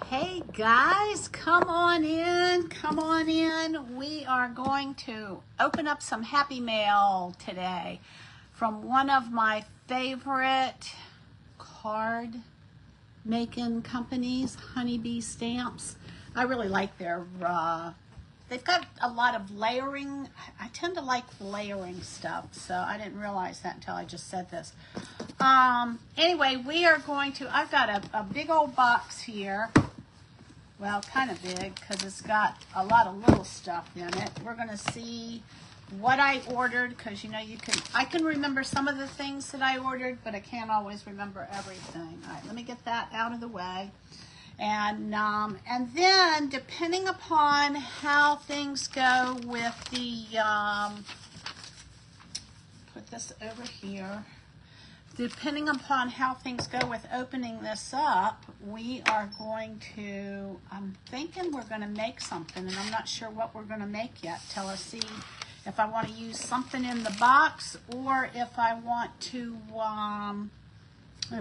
Hey guys, come on in, come on in. We are going to open up some Happy Mail today from one of my favorite card making companies, Honeybee Stamps. I really like their, they've got a lot of layering. I tend to like layering stuff, so I didn't realize that until I just said this. Anyway, we are going to, I've got a big old box here. Well, kind of big because it's got a lot of little stuff in it. We're going to see what I ordered because, you know, I can remember some of the things that I ordered, but I can't always remember everything. All right, let me get that out of the way. And then depending upon how things go with the, put this over here. Depending upon how things go with opening this up, we are going to, I'm thinking we're going to make something, and I'm not sure what we're going to make yet till I see if I want to use something in the box or if I want to, oh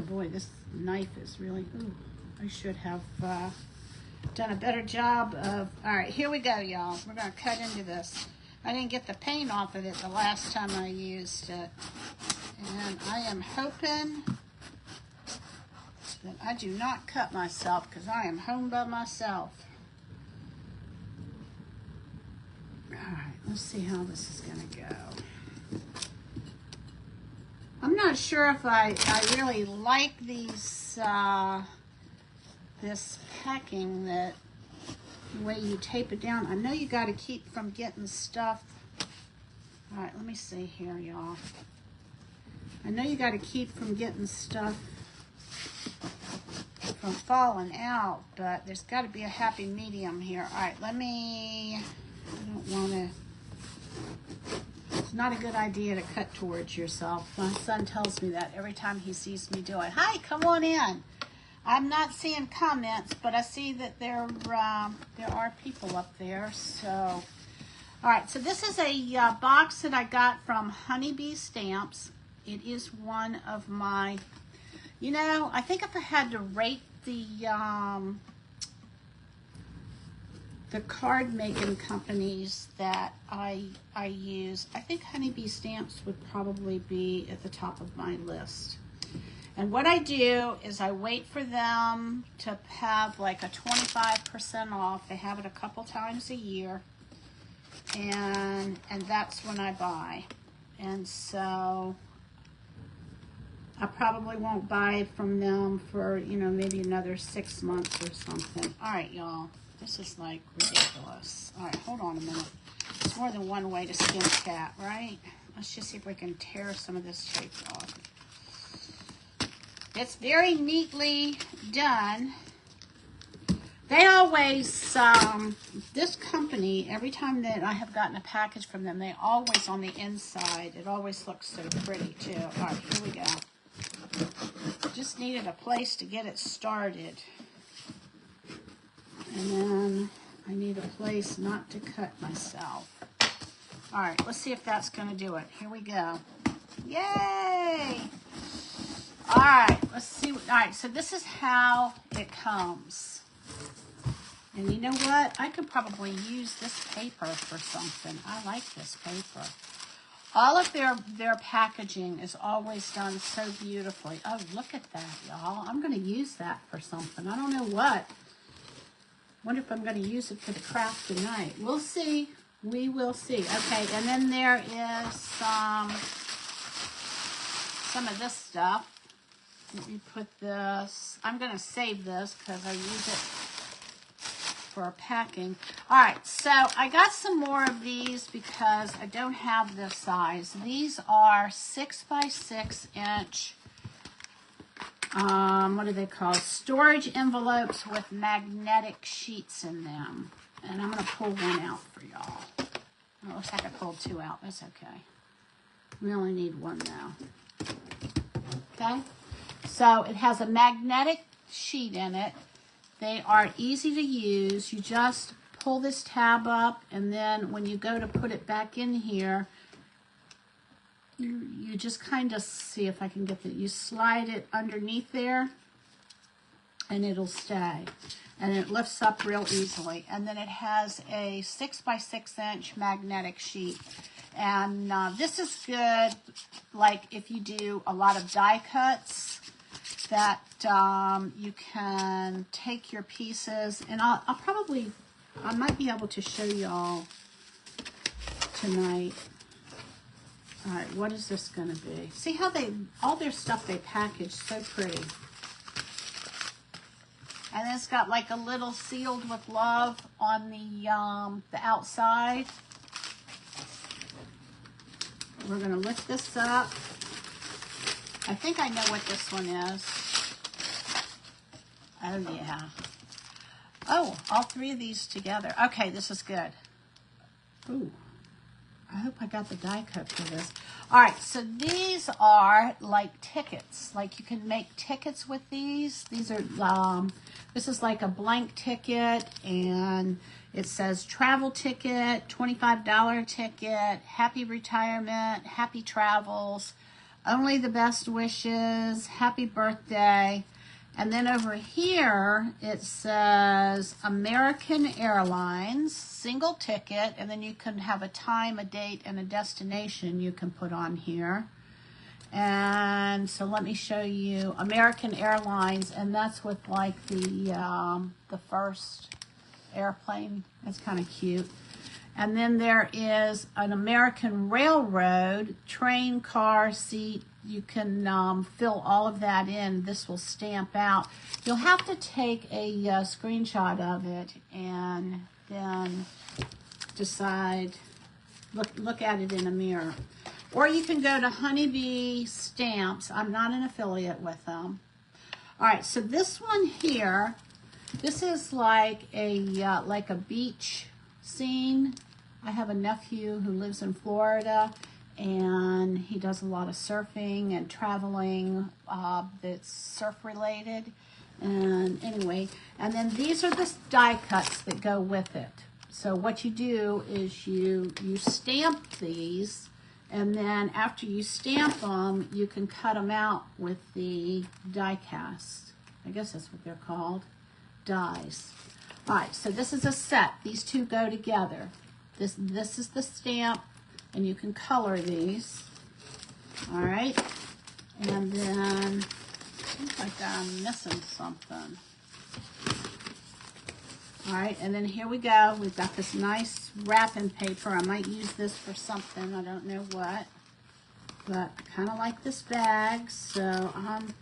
boy, this knife is really, ooh, I should have done a better job of, all right, here we go, y'all. We're going to cut into this. I didn't get the paint off of it the last time I used it. And I am hoping that I do not cut myself because I am home by myself. All right, let's see how this is going to go. I'm not sure if I really like these, this packing, that the way you tape it down. I know you got to keep from getting stuff. All right, let me see here, y'all. I know you got to keep from getting stuff from falling out, but there's got to be a happy medium here. All right, I don't want to, it's not a good idea to cut towards yourself. My son tells me that every time he sees me do it. Hi, come on in. I'm not seeing comments, but I see that there are people up there, so. All right, so this is a box that I got from Honeybee Stamps. It is one of my, you know, I think if I had to rate the card making companies that I use, I think Honeybee Stamps would probably be at the top of my list. And what I do is I wait for them to have like a 25% off. They have it a couple times a year. And that's when I buy. And so I probably won't buy from them for, you know, maybe another 6 months or something. All right, y'all. This is like ridiculous. All right, hold on a minute. There's more than one way to skin a cat, right? Let's just see if we can tear some of this tape off. It's very neatly done. They always, this company, every time that I have gotten a package from them, they always on the inside, it always looks so pretty too. All right, here we go. Just needed a place to get it started. And then I need a place not to cut myself. All right, let's see if that's going to do it. Here we go. Yay! All right, let's see. All right, so this is how it comes. And you know what? I could probably use this paper for something. I like this paper. All of their packaging is always done so beautifully. Oh, look at that, y'all. I'm going to use that for something. I don't know what. Wonder if I'm going to use it for the craft tonight. We'll see. We will see. Okay, and then there is some of this stuff. Let me put this. I'm going to save this because I use it for packing. All right, so I got some more of these because I don't have this size. These are 6 by 6 inch, what are they called? Storage envelopes with magnetic sheets in them. And I'm going to pull one out for y'all. It looks like I pulled 2 out. That's okay. We only need 1 now. Okay? So it has a magnetic sheet in it. They are easy to use. You just pull this tab up, and then when you go to put it back in here, you just kind of see if I can get that. You slide it underneath there, and it'll stay. and it lifts up real easily. And then it has a 6 by 6 inch magnetic sheet. And this is good, like if you do a lot of die cuts, that you can take your pieces, and I might be able to show y'all tonight. All right, what is this going to be? See how all their stuff they package so pretty. And it's got like a little sealed with love on the outside. We're going to lift this up. I think I know what this one is. Oh, yeah. Oh, all 3 of these together. Okay, this is good. Ooh, I hope I got the die cut for this. All right, so these are like tickets. Like you can make tickets with these. These are, this is like a blank ticket, and it says travel ticket, $25 ticket, happy retirement, happy travels, only the best wishes, happy birthday. And then over here, it says American Airlines, single ticket, and then you can have a time, a date, and a destination you can put on here. And so let me show you American Airlines, and that's with like the first airplane. That's kind of cute. And then there is an American Railroad, train, car, seat. You can fill all of that in. This will stamp out. You'll have to take a screenshot of it and then decide, look at it in a mirror. Or you can go to Honeybee Stamps. I'm not an affiliate with them. All right, so this one here, this is like a beach scene. I have a nephew who lives in Florida, and he does a lot of surfing and traveling that's surf related. And anyway, and then these are the die cuts that go with it. So what you do is you stamp these, and then after you stamp them, you can cut them out with the die cast. I guess that's what they're called, dies. All right, so this is a set. These two go together. This is the stamp, and you can color these. All right, and then seems like I'm missing something. All right, and then here we go. We've got this nice wrapping paper. I might use this for something. I don't know what, but I kind of like this bag, so I'm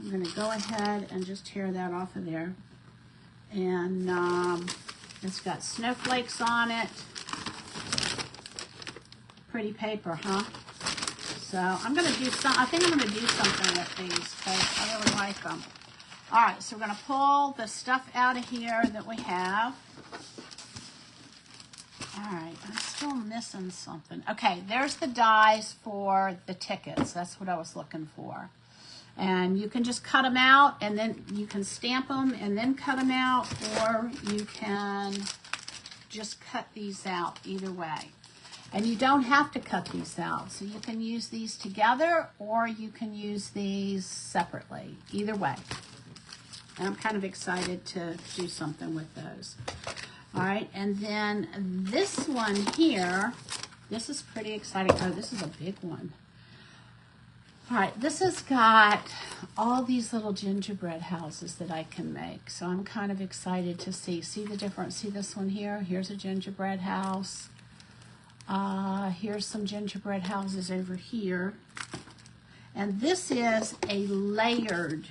going to go ahead and just tear that off of there. And it's got snowflakes on it. Pretty paper, huh? So I'm going to do I think I'm going to do something with these because I really like them. All right, so we're going to pull the stuff out of here that we have. All right, I'm still missing something. Okay, there's the dies for the tickets. That's what I was looking for. And you can just cut them out, and then you can stamp them and then cut them out, or you can just cut these out either way. And you don't have to cut these out. So you can use these together, or you can use these separately. Either way. And I'm kind of excited to do something with those. All right, and then this one here, this is pretty exciting. Oh, this is a big one. All right, this has got all these little gingerbread houses that I can make. So I'm kind of excited to see the difference. See this one here? Here's a gingerbread house. Here's some gingerbread houses over here. And this is a layered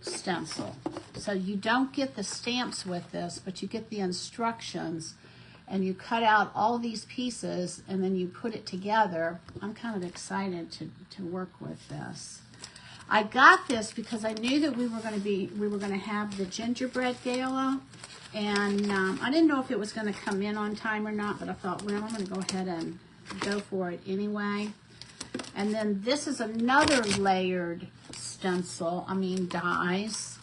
stencil. So you don't get the stamps with this, but you get the instructions, and you cut out all these pieces and then you put it together. I'm kind of excited to work with this. I got this because I knew that we were going to have the gingerbread gala, and I didn't know if it was going to come in on time or not, but I thought, well, I'm going to go ahead and go for it anyway. And then this is another layered stencil, dies.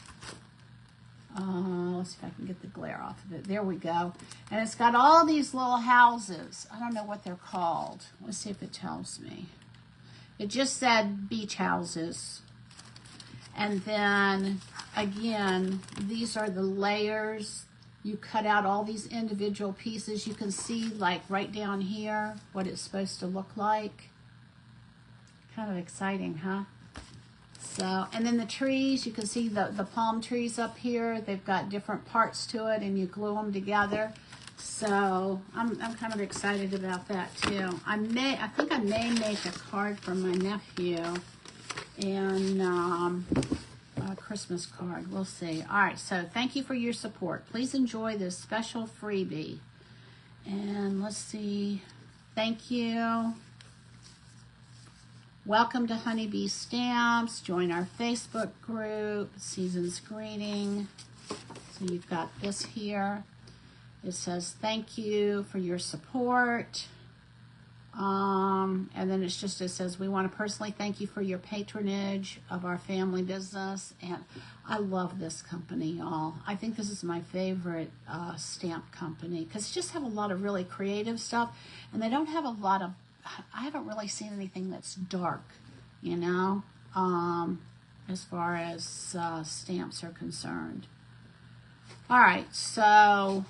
Let's see if I can get the glare off of it. There we go. And it's got all these little houses. I don't know what they're called. Let's see if it tells me. It just said beach houses. And then again, these are the layers. You cut out all these individual pieces. You can see like right down here what it's supposed to look like. Kind of exciting, huh? So, and then the trees, you can see the palm trees up here. They've got different parts to it, and you glue them together. So I'm kind of excited about that too. I think I may make a card for my nephew, and a Christmas card. We'll see. All right. So thank you for your support. Please enjoy this special freebie. And let's see. Thank you. Welcome to Honeybee Stamps. Join our Facebook group, Season's Greeting. So you've got this here. It says, thank you for your support. And then it says, we want to personally thank you for your patronage of our family business. And I love this company, y'all. I think this is my favorite stamp company because they just have a lot of really creative stuff. And they don't have a lot of, I haven't really seen anything that's dark, you know, as far as stamps are concerned. All right, so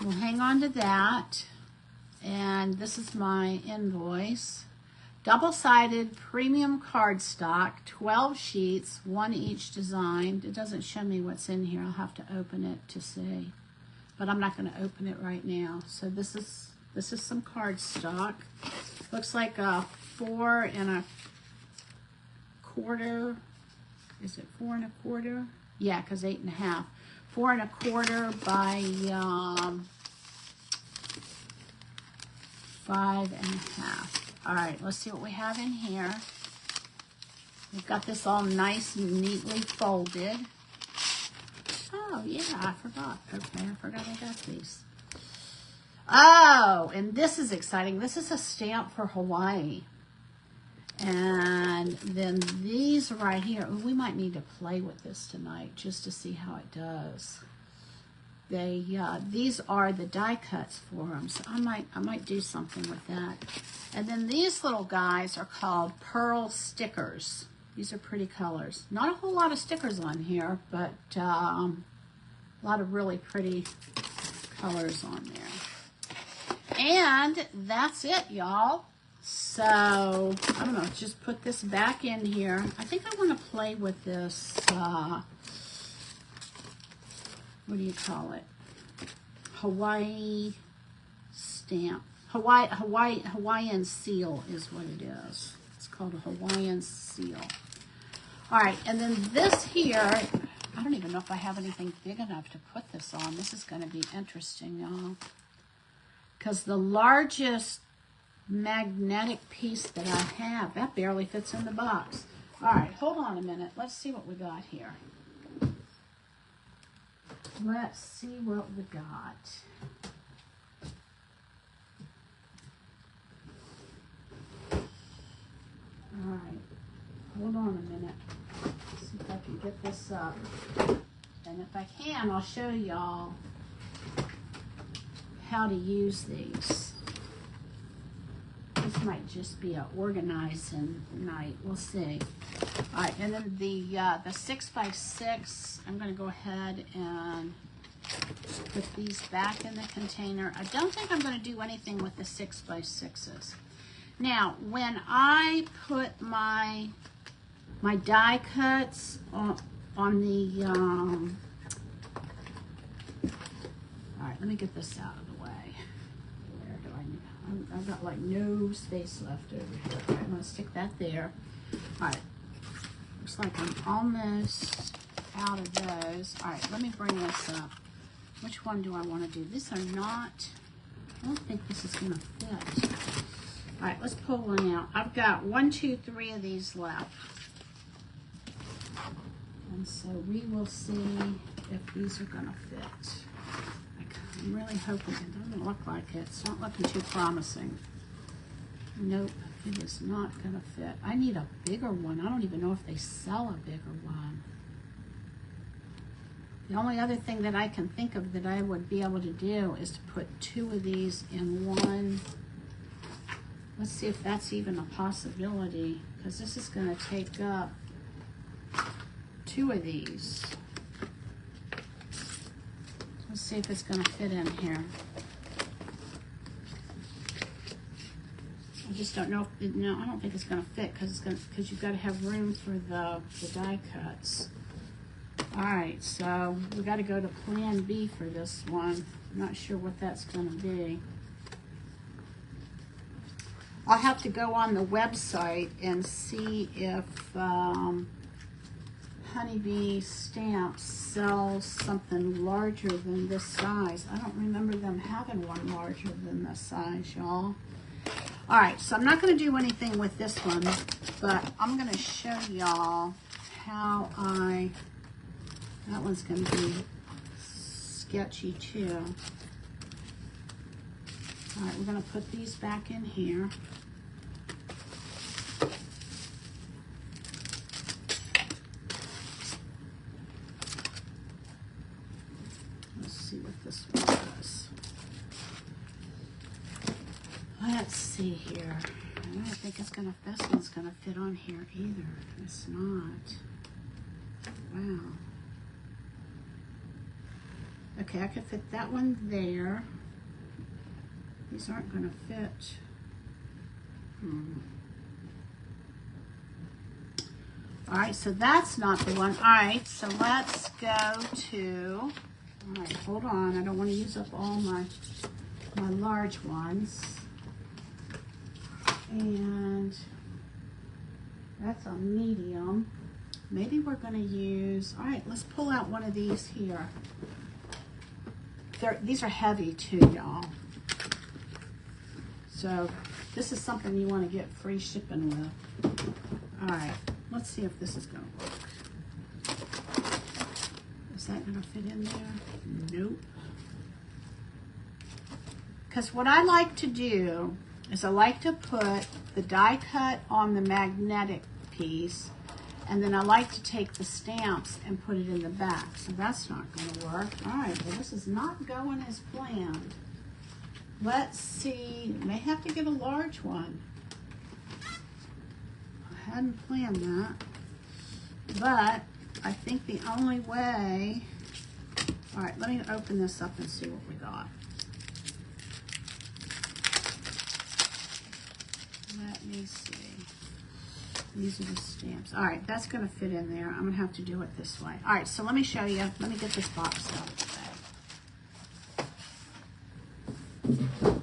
we'll hang on to that. And this is my invoice. Double-sided premium cardstock, 12 sheets, one each design. It doesn't show me what's in here. I'll have to open it to see. But I'm not going to open it right now. So this is some cardstock. Looks like a 4 1/4. Is it 4 1/4? Yeah, because 8 1/2. 4 1/4 by 5 1/2. All right, let's see what we have in here. We've got this all nice and neatly folded. Oh, yeah, I forgot. Okay, I forgot I got these. Oh, and this is exciting. This is a stamp for Hawaii. And then these right here, oh, we might need to play with this tonight just to see how it does. These are the die cuts for them, so I might do something with that. And then these little guys are called pearl stickers. These are pretty colors. Not a whole lot of stickers on here, but a lot of really pretty colors on there. And that's it, y'all. So, I don't know, just put this back in here. I think I want to play with this, what do you call it? Hawaii stamp. Hawaiian seal is what it is. It's called a Hawaiian seal. All right, and then this here, I don't even know if I have anything big enough to put this on. This is going to be interesting, y'all. Because the largest magnetic piece that I have, that barely fits in the box. All right, hold on a minute. Let's see what we got here. Let's see what we got. All right, hold on a minute. See if I can get this up. And if I can, I'll show y'all how to use these. This might just be an organizing night. We'll see. All right, and then the 6x6, I'm going to go ahead and put these back in the container. I don't think I'm going to do anything with the 6x6s. Now, when I put my die cuts on the, all right, let me get this out of the way. Where do I, I've got like no space left over here. All right, I'm going to stick that there. All right, looks like I'm almost out of those. All right, let me bring this up. Which one do I want to do? These are not, I don't think this is going to fit. All right, let's pull one out. I've got 1, 2, 3 of these left. And so we will see if these are going to fit. I'm really hoping it doesn't look like it. It's not looking too promising. Nope, it is not going to fit. I need a bigger one. I don't even know if they sell a bigger one. The only other thing that I can think of that I would be able to do is to put 2 of these in one. Let's see if that's even a possibility, because this is going to take up 2 of these. Let's see if it's going to fit in here. I just don't know. No, I don't think it's going to fit because you've got to have room for the die cuts. All right, so we got to go to Plan B for this one. I'm not sure what that's going to be. I'll have to go on the website and see if Honeybee Stamps sells something larger than this size. I don't remember them having one larger than this size, y'all. All right, so I'm not going to do anything with this one, but I'm going to show y'all how that one's going to be sketchy too. All right, we're going to put these back in here. Let's see what this one does. Let's see here. I don't think this one's going to fit on here either. It's not. Wow. Okay, I could fit that one there. These aren't going to fit. All right, so that's not the one. All right, so let's go to, all right, hold on. I don't want to use up all my large ones. And that's a medium. Maybe we're going to use, all right, let's pull out one of these here. These are heavy too, y'all. So this is something you want to get free shipping with. All right, let's see if this is going to work. Is that going to fit in there? Nope. Because what I like to do is I like to put the die cut on the magnetic piece, and then I like to take the stamps and put it in the back. So that's not going to work. All right, well, this is not going as planned. Let's see. May have to get a large one. I hadn't planned that. But I think the only way... All right, let me open this up and see what we got. Let me see. These are the stamps. All right, that's going to fit in there. I'm going to have to do it this way. All right, so let me show you. Let me get this box out of the bag.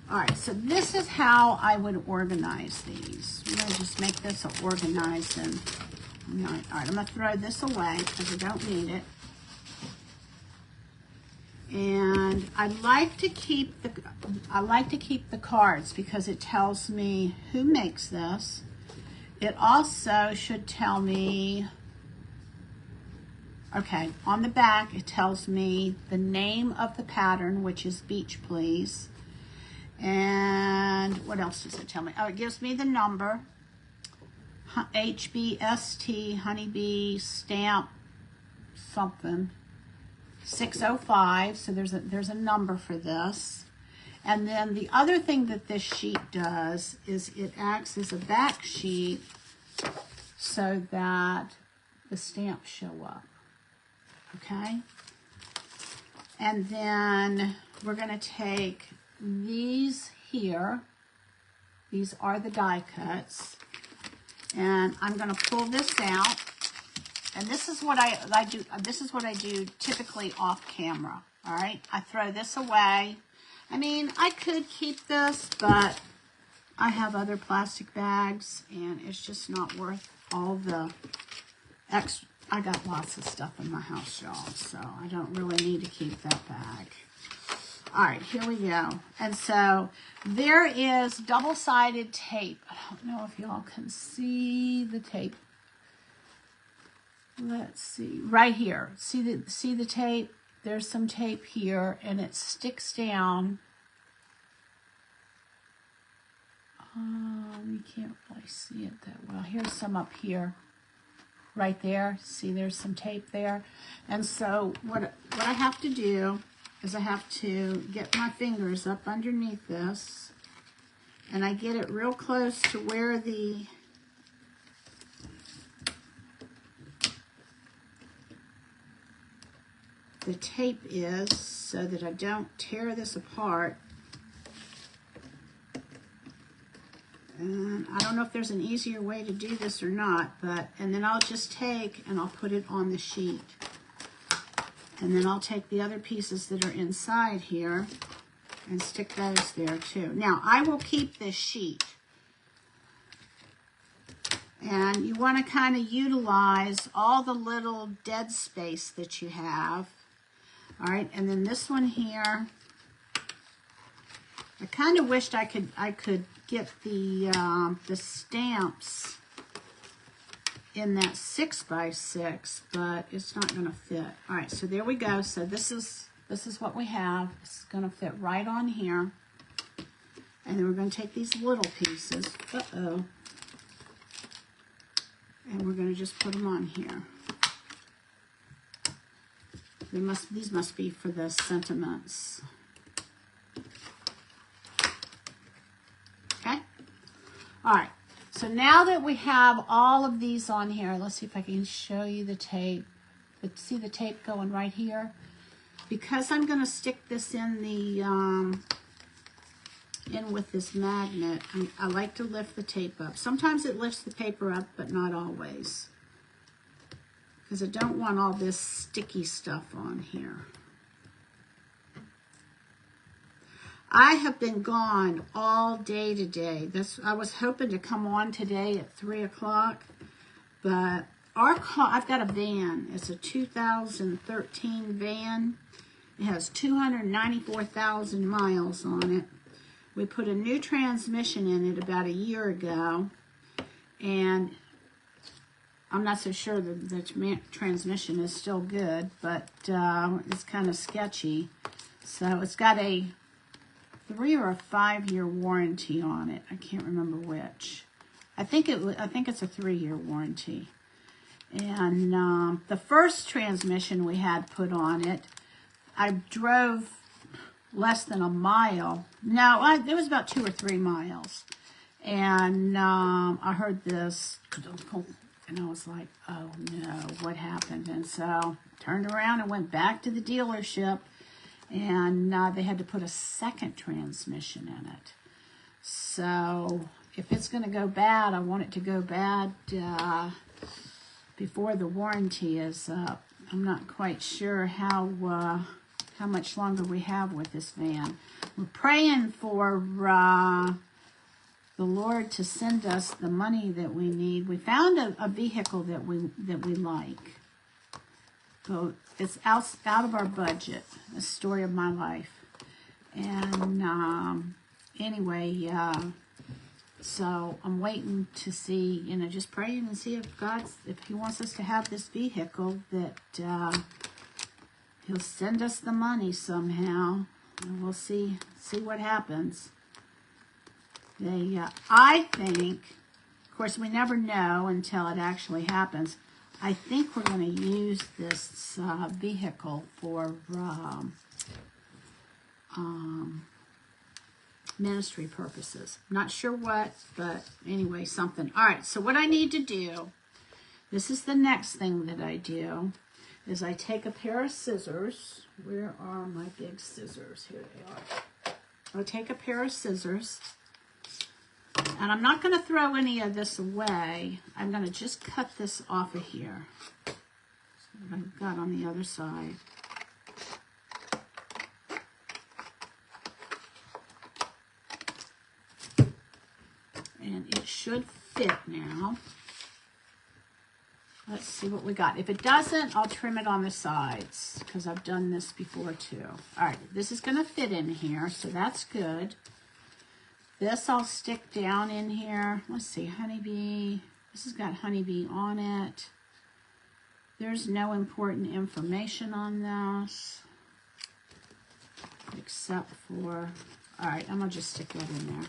All right, so this is how I would organize these. I'm going to just make this organized. And all right, I'm going to throw this away because I don't need it. And I like to keep the cards because it tells me who makes this. It also should tell me, okay, on the back it tells me the name of the pattern, which is Beach Please. And what else does it tell me? Oh, it gives me the number, HBST, Honeybee Stamp something. 605, so there's a number for this. And then the other thing that this sheet does is it acts as a back sheet so that the stamps show up. Okay? And then we're going to take these here. These are the die cuts. And I'm going to pull this out. And this is what I do. This is what I do typically off camera. All right, I throw this away. I mean, I could keep this, but I have other plastic bags, and it's just not worth all the extra. I got lots of stuff in my house, y'all, so I don't really need to keep that bag. All right, here we go. And so there is double-sided tape. I don't know if y'all can see the tape. Let's see, right here. See the tape? There's some tape here, and it sticks down. You can't really see it that well. Here's some up here, right there. See, there's some tape there. And so what I have to do is I have to get my fingers up underneath this, and I get it real close to where the the tape is so that I don't tear this apart. And I don't know if there's an easier way to do this or not, but, and then I'll just take and I'll put it on the sheet. And then I'll take the other pieces that are inside here and stick those there too. Now, I will keep this sheet. And you want to kind of utilize all the little dead space that you have. All right, and then this one here, I kind of wished I could get the stamps in that 6x6, but it's not going to fit. All right, so there we go. So this is what we have. It's going to fit right on here. And then we're going to take these little pieces. Uh-oh. And we're going to just put them on here. These must be for the sentiments. Okay? All right. So now that we have all of these on here, let's see if I can show you the tape. But see the tape going right here? Because I'm going to stick this in the in with this magnet, I like to lift the tape up. Sometimes it lifts the paper up, but not always. Because I don't want all this sticky stuff on here. I have been gone all day today. I was hoping to come on today at 3 o'clock, but our car, I've got a van. It's a 2013 van. It has 294,000 miles on it. We put a new transmission in it about a year ago, and I'm not so sure that the transmission is still good, but it's kind of sketchy. So it's got a 3 or a 5 year warranty on it. I can't remember which. I think it's a 3-year warranty. And the first transmission we had put on it, I drove less than a mile. No, it was about 2 or 3 miles. And I heard this, and I was like, oh no, what happened? And so turned around and went back to the dealership, and they had to put a second transmission in it. So if it's going to go bad, I want it to go bad before the warranty is up. I'm not quite sure how much longer we have with this van. We're praying for the Lord to send us the money that we need. We found a vehicle that we like. So it's out of our budget. The story of my life. And anyway, so I'm waiting to see, just praying and see if He wants us to have this vehicle, that He'll send us the money somehow, and we'll see what happens. I think, of course, we never know until it actually happens. I think we're going to use this vehicle for ministry purposes. Not sure what, but anyway, something. All right, so what I need to do, this is the next thing that I do, is I take a pair of scissors. Where are my big scissors? Here they are. I'll take a pair of scissors, and I'm not going to throw any of this away. I'm going to just cut this off of here. So what I've got on the other side. And it should fit now. Let's see what we got. If it doesn't, I'll trim it on the sides, because I've done this before too. All right, this is going to fit in here, so that's good. This I'll stick down in here. Let's see, honeybee. This has got honeybee on it. There's no important information on this, except for, all right, I'm going to just stick that in there.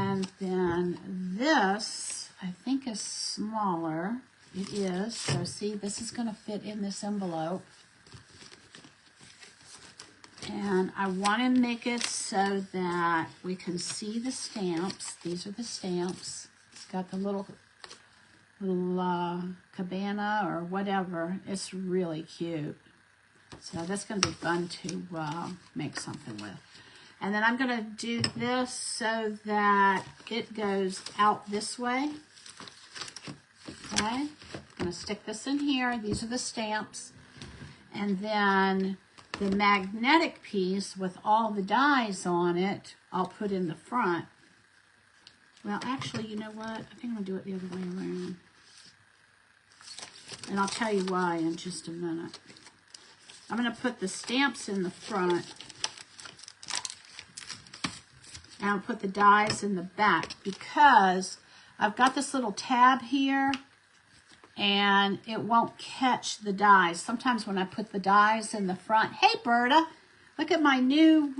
And then this, I think, is smaller. It is. So see, this is going to fit in this envelope. And I want to make it so that we can see the stamps. These are the stamps. It's got the little cabana or whatever. It's really cute. So that's going to be fun to make something with. And then I'm going to do this so that it goes out this way. Okay, I'm going to stick this in here. These are the stamps. And then the magnetic piece with all the dies on it, I'll put in the front. Well, actually, you know what? I think I'm going to do it the other way around. And I'll tell you why in just a minute. I'm going to put the stamps in the front. And I'll put the dies in the back because I've got this little tab here and it won't catch the dies. Sometimes when I put the dies in the front, hey Berta, look at my new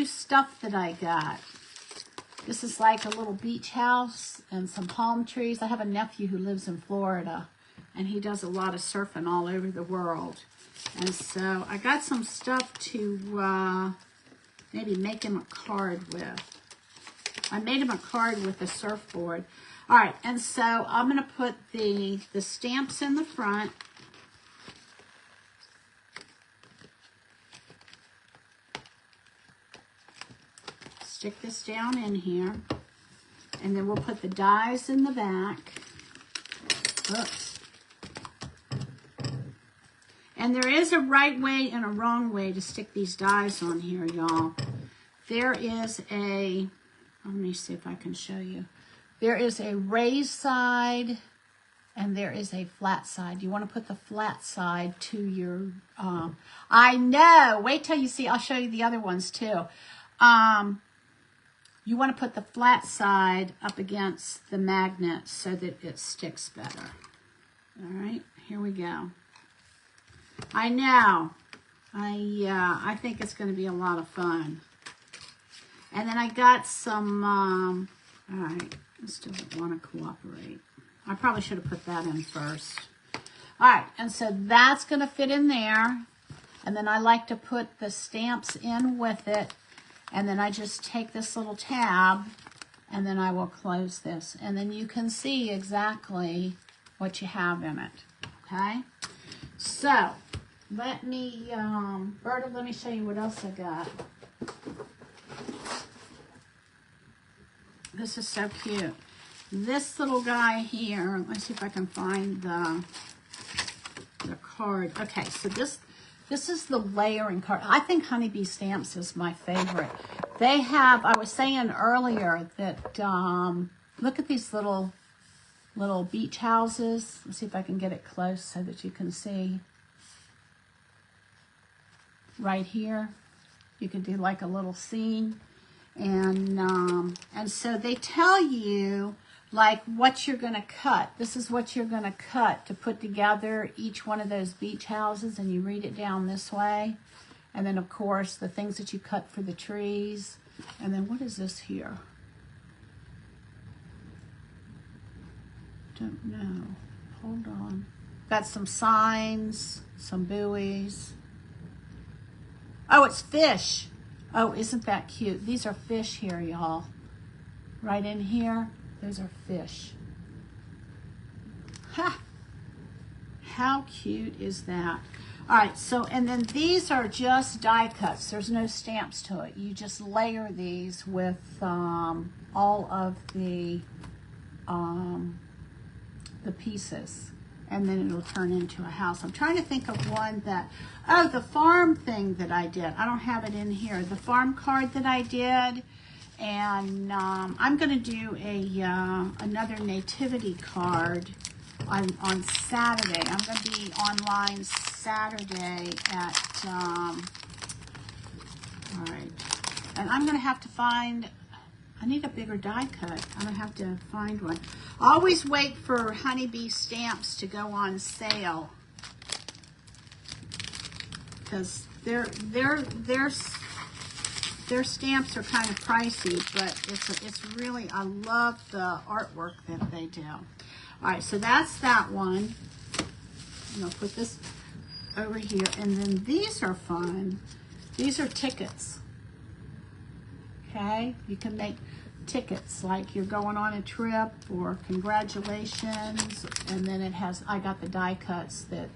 stuff that I got. This is like a little beach house and some palm trees. I have a nephew who lives in Florida and he does a lot of surfing all over the world. And so I got some stuff to maybe make him a card with. I made him a card with a surfboard. All right, and so I'm going to put the stamps in the front. Stick this down in here. And then we'll put the dies in the back. Oops. And there is a right way and a wrong way to stick these dies on here, y'all. There is a, let me see if I can show you. There is a raised side and there is a flat side. You want to put the flat side to your, I know, wait till you see, I'll show you the other ones too. You want to put the flat side up against the magnet so that it sticks better. All right, here we go. I know. I think it's going to be a lot of fun. And then I got some, all right, I still don't want to cooperate. I probably should have put that in first. All right, and so that's going to fit in there. And then I like to put the stamps in with it. And then I just take this little tab and then I will close this. And then you can see exactly what you have in it, okay? So, let me, Berta, let me show you what else I got. This is so cute. This little guy here, let's see if I can find the card. Okay, so this is the layering card. I think Honeybee Stamps is my favorite. They have, I was saying earlier that, look at these little beach houses. Let's see if I can get it close so that you can see. Right here, you could do like a little scene. And so they tell you like what you're going to cut. This is what you're going to cut to put together each one of those beach houses, and you read it down this way. And then of course the things that you cut for the trees. And then what is this here? Don't know. Hold on. Got some signs, some buoys. Oh, it's fish. Oh, isn't that cute? These are fish here, y'all. Right in here, those are fish. Ha! How cute is that? All right, so, and then these are just die cuts. There's no stamps to it. You just layer these with all of the pieces. And then it'll turn into a house. I'm trying to think of one that, oh, the farm thing that I did. I don't have it in here. The farm card that I did. And I'm going to do another nativity card on Saturday. I'm going to be online Saturday at, all right. And I'm going to have to find, I need a bigger die cut. I'm going to have to find one. Always wait for Honeybee Stamps to go on sale. Because their stamps are kind of pricey, but it's really, I love the artwork that they do. All right, so that's that one. I'm going to put this over here. And then these are fun. These are tickets. Okay, you can make tickets, like you're going on a trip or congratulations, and then it has, I got the die cuts that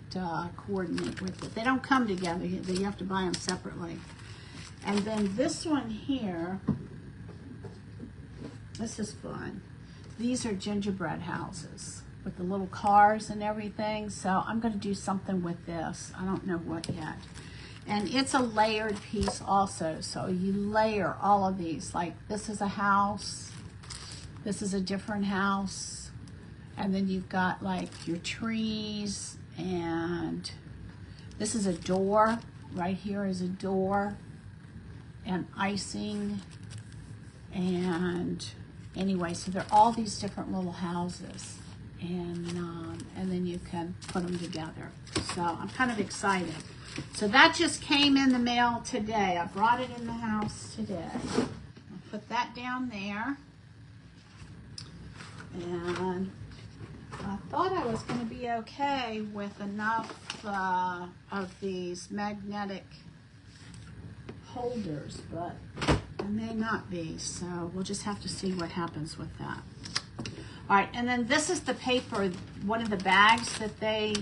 coordinate with it. They don't come together, you have to buy them separately. And then this one here, this is fun. These are gingerbread houses with the little cars and everything, so I'm going to do something with this. I don't know what yet. And it's a layered piece also, so you layer all of these. Like this is a house, this is a different house, and then you've got like your trees, and this is a door. Right here is a door, and icing, and anyway, so they're all these different little houses, and then you can put them together. So I'm kind of excited. So that just came in the mail today. I brought it in the house today. I'll put that down there. And I thought I was going to be okay with enough of these magnetic holders, but I may not be. So we'll just have to see what happens with that. All right, and then this is the paper, one of the bags that they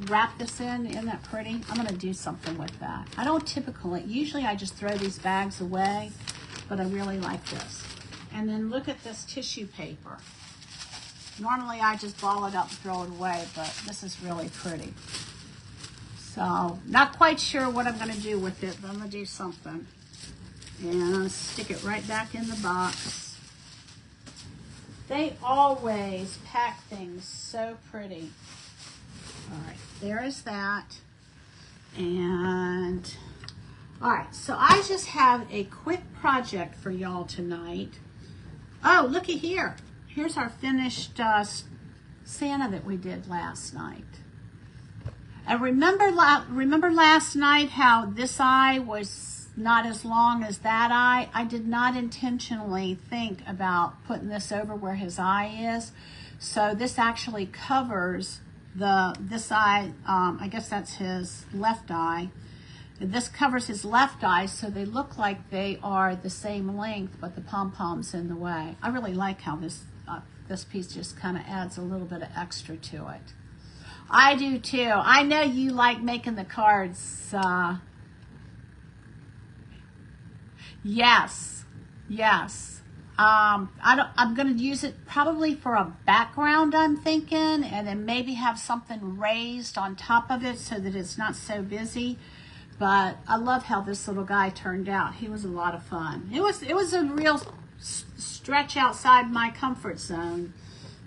wrap this in. Isn't that pretty? I'm going to do something with that. I don't typically, usually I just throw these bags away, but I really like this. And then look at this tissue paper. Normally I just ball it up and throw it away, but this is really pretty. So, not quite sure what I'm going to do with it, but I'm going to do something. And I'll stick it right back in the box. They always pack things so pretty. All right, there is that. And, all right, so I just have a quick project for y'all tonight. Oh, looky here. Here's our finished Santa that we did last night. And remember last night how this eye was not as long as that eye? I did not intentionally think about putting this over where his eye is. So this actually covers this eye, I guess that's his left eye. This covers his left eye, so they look like they are the same length, but the pom-pom's in the way. I really like how this piece just kind of adds a little bit of extra to it. I do too. I know you like making the cards. Yes. I'm going to use it probably for a background, I'm thinking, and then maybe have something raised on top of it so that it's not so busy. But I love how this little guy turned out. He was a lot of fun. It was a real stretch outside my comfort zone,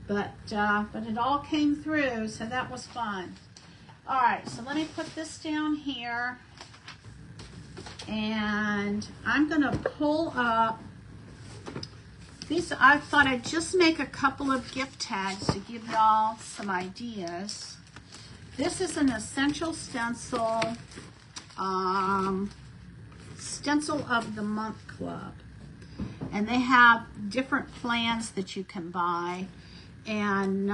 but it all came through, so that was fun. All right, so let me put this down here, and I'm gonna pull up these. I thought I'd just make a couple of gift tags to give y'all some ideas. This is an essential stencil, stencil of the month club. And they have different plans that you can buy. And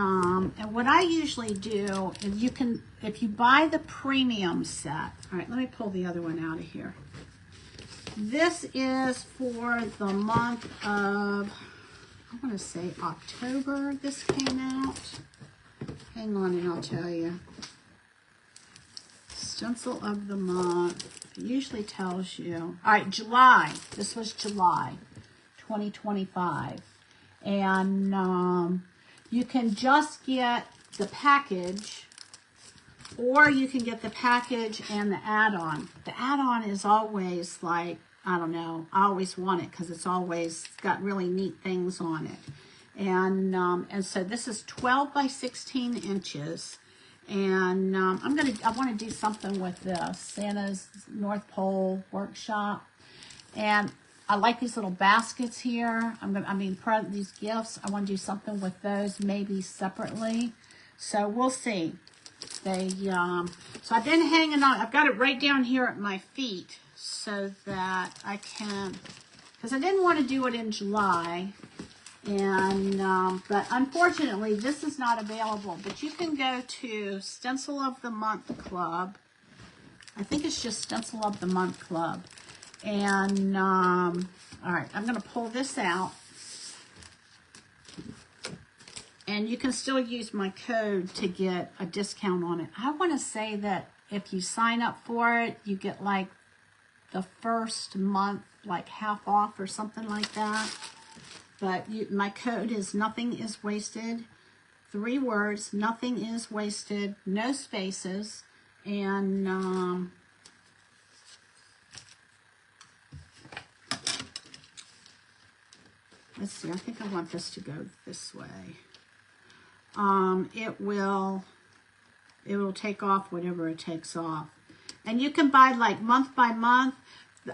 what I usually do is if you buy the premium set. All right, let me pull the other one out of here. This is for the month of, I want to say October this came out. Hang on and I'll tell you. Stencil of the month. It usually tells you. All right, July. This was July 2025. And you can just get the package, or you can get the package and the add-on. The add-on is always like, I don't know, I always want it because it's always got really neat things on it. And so this is 12 by 16 inches. And I want to do something with this, Santa's North Pole Workshop. And I like these little baskets here. These gifts, I want to do something with those, maybe separately. So we'll see. So I've been hanging on. I've got it right down here at my feet so that I can, because I didn't want to do it in July. And but unfortunately this is not available, but you can go to Stencil of the Month Club. I think it's just Stencil of the Month Club. And all right, I'm going to pull this out, And you can still use my code to get a discount on it. I want to say that if you sign up for it, you get like the first month like half off or something like that. But my code is nothing is wasted. 3 words, nothing is wasted, no spaces. And let's see, I think I want this to go this way. It will take off whatever it takes off. And you can buy like month by month.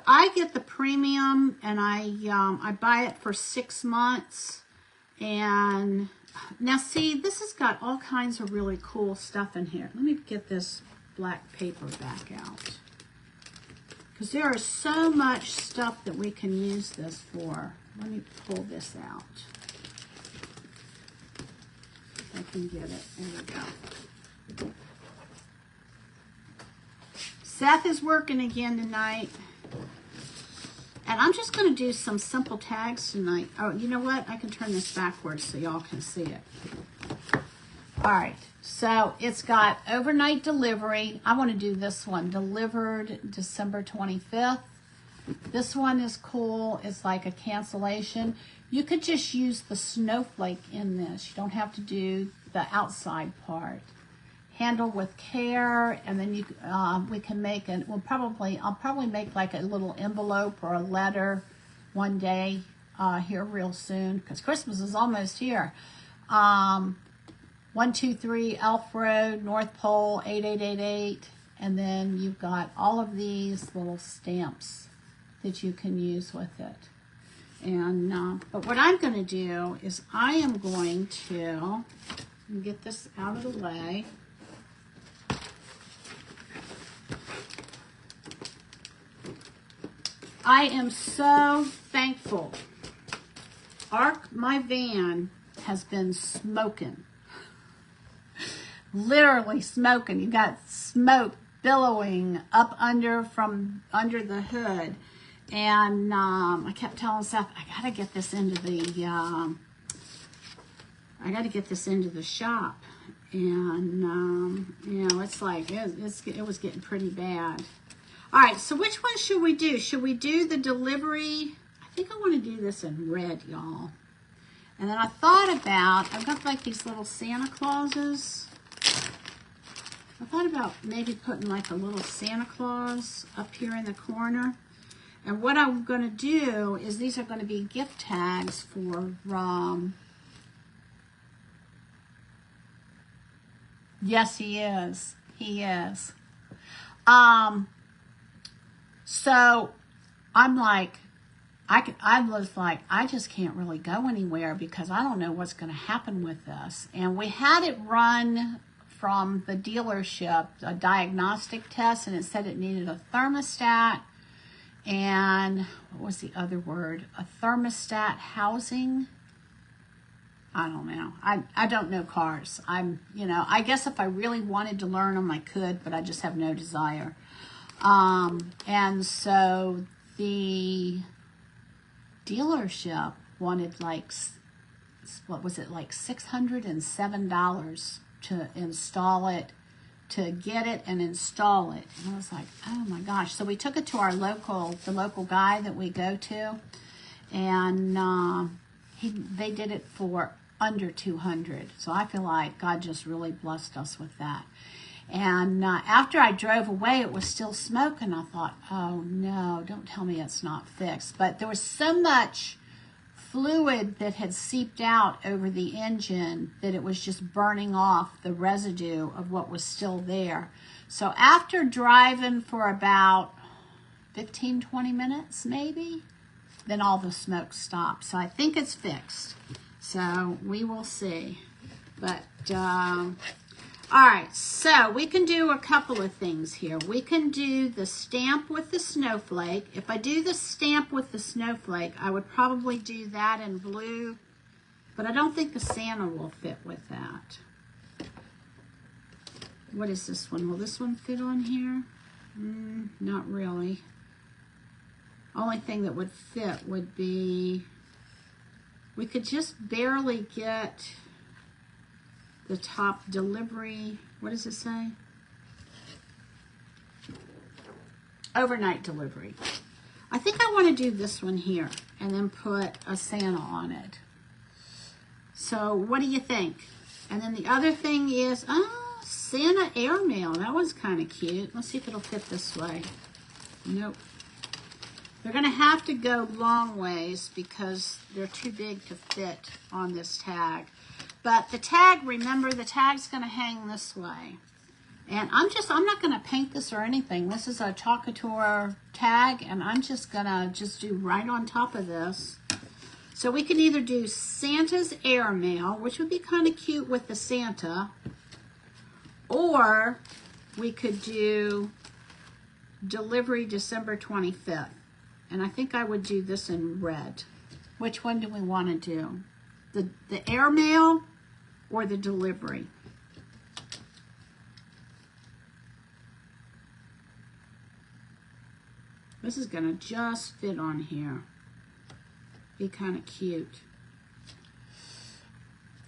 I get the premium, and I buy it for 6 months. And now see, this has got all kinds of really cool stuff in here. Let me get this black paper back out, because there is so much stuff that we can use this for. Let me pull this out. If I can get it. There we go. Seth is working again tonight. And I'm just going to do some simple tags tonight. Oh, you know what? I can turn this backwards so y'all can see it. All right. So it's got overnight delivery. I want to do this one. Delivered December 25th. This one is cool. It's like a cancellation. You could just use the snowflake in this. You don't have to do the outside part. Handle with care, and then we can make it. I'll probably make like a little envelope or a letter one day here real soon, because Christmas is almost here. 123 Elf Road, North Pole 8888, and then you've got all of these little stamps that you can use with it. And but what I'm going to do is I am going to get this out of the way. I am so thankful. My van has been smoking. Literally smoking. You got smoke billowing up from under the hood. And I kept telling Seth, I gotta get this into the shop. And you know, it's like it was getting pretty bad. All right, so which one should we do? Should we do the delivery? I think I want to do this in red, y'all. And then I thought about, I've got like these little Santa Clauses. I thought about maybe putting like a little Santa Claus up here in the corner. And what I'm going to do is these are going to be gift tags for, yes, he is. He is. So I'm like, I was like, I just can't really go anywhere because I don't know what's going to happen with this. And we had it run from the dealership, a diagnostic test, and it said it needed a thermostat and what was the other word? A thermostat housing. I don't know. I don't know cars. I guess if I really wanted to learn them, I could, but I just have no desire. And so the dealership wanted like, what was it, like $607 to install it, to get it and install it. And I was like, oh my gosh. So we took it to the local guy that we go to, and they did it for under $200. So I feel like God just really blessed us with that. And after I drove away, it was still smoking. I thought, oh no, don't tell me it's not fixed. But there was so much fluid that had seeped out over the engine that it was just burning off the residue of what was still there. So after driving for about 15, 20 minutes maybe, then all the smoke stopped. So I think it's fixed. So we will see. But all right, so we can do a couple of things here. We can do the stamp with the snowflake. If I do the stamp with the snowflake, I would probably do that in blue, but I don't think the Santa will fit with that. What is this one? Will this one fit on here? Not really. Only thing that would fit would be, we could just barely get the top delivery. What does it say? Overnight delivery. I think I want to do this one here and then put a Santa on it. So what do you think? And then the other thing is, Santa airmail. That one's kind of cute. Let's see if it'll fit this way. Nope. They're going to have to go long ways because they're too big to fit on this tag. But the tag, remember, the tag's going to hang this way. And I'm not going to paint this or anything. This is a Chalk Couture tag, and I'm just going to do right on top of this. So we can either do Santa's airmail, which would be kind of cute with the Santa, or we could do delivery December 25th. And I think I would do this in red. Which one do we want to do? The airmail or the delivery? This is going to just fit on here. Be kind of cute.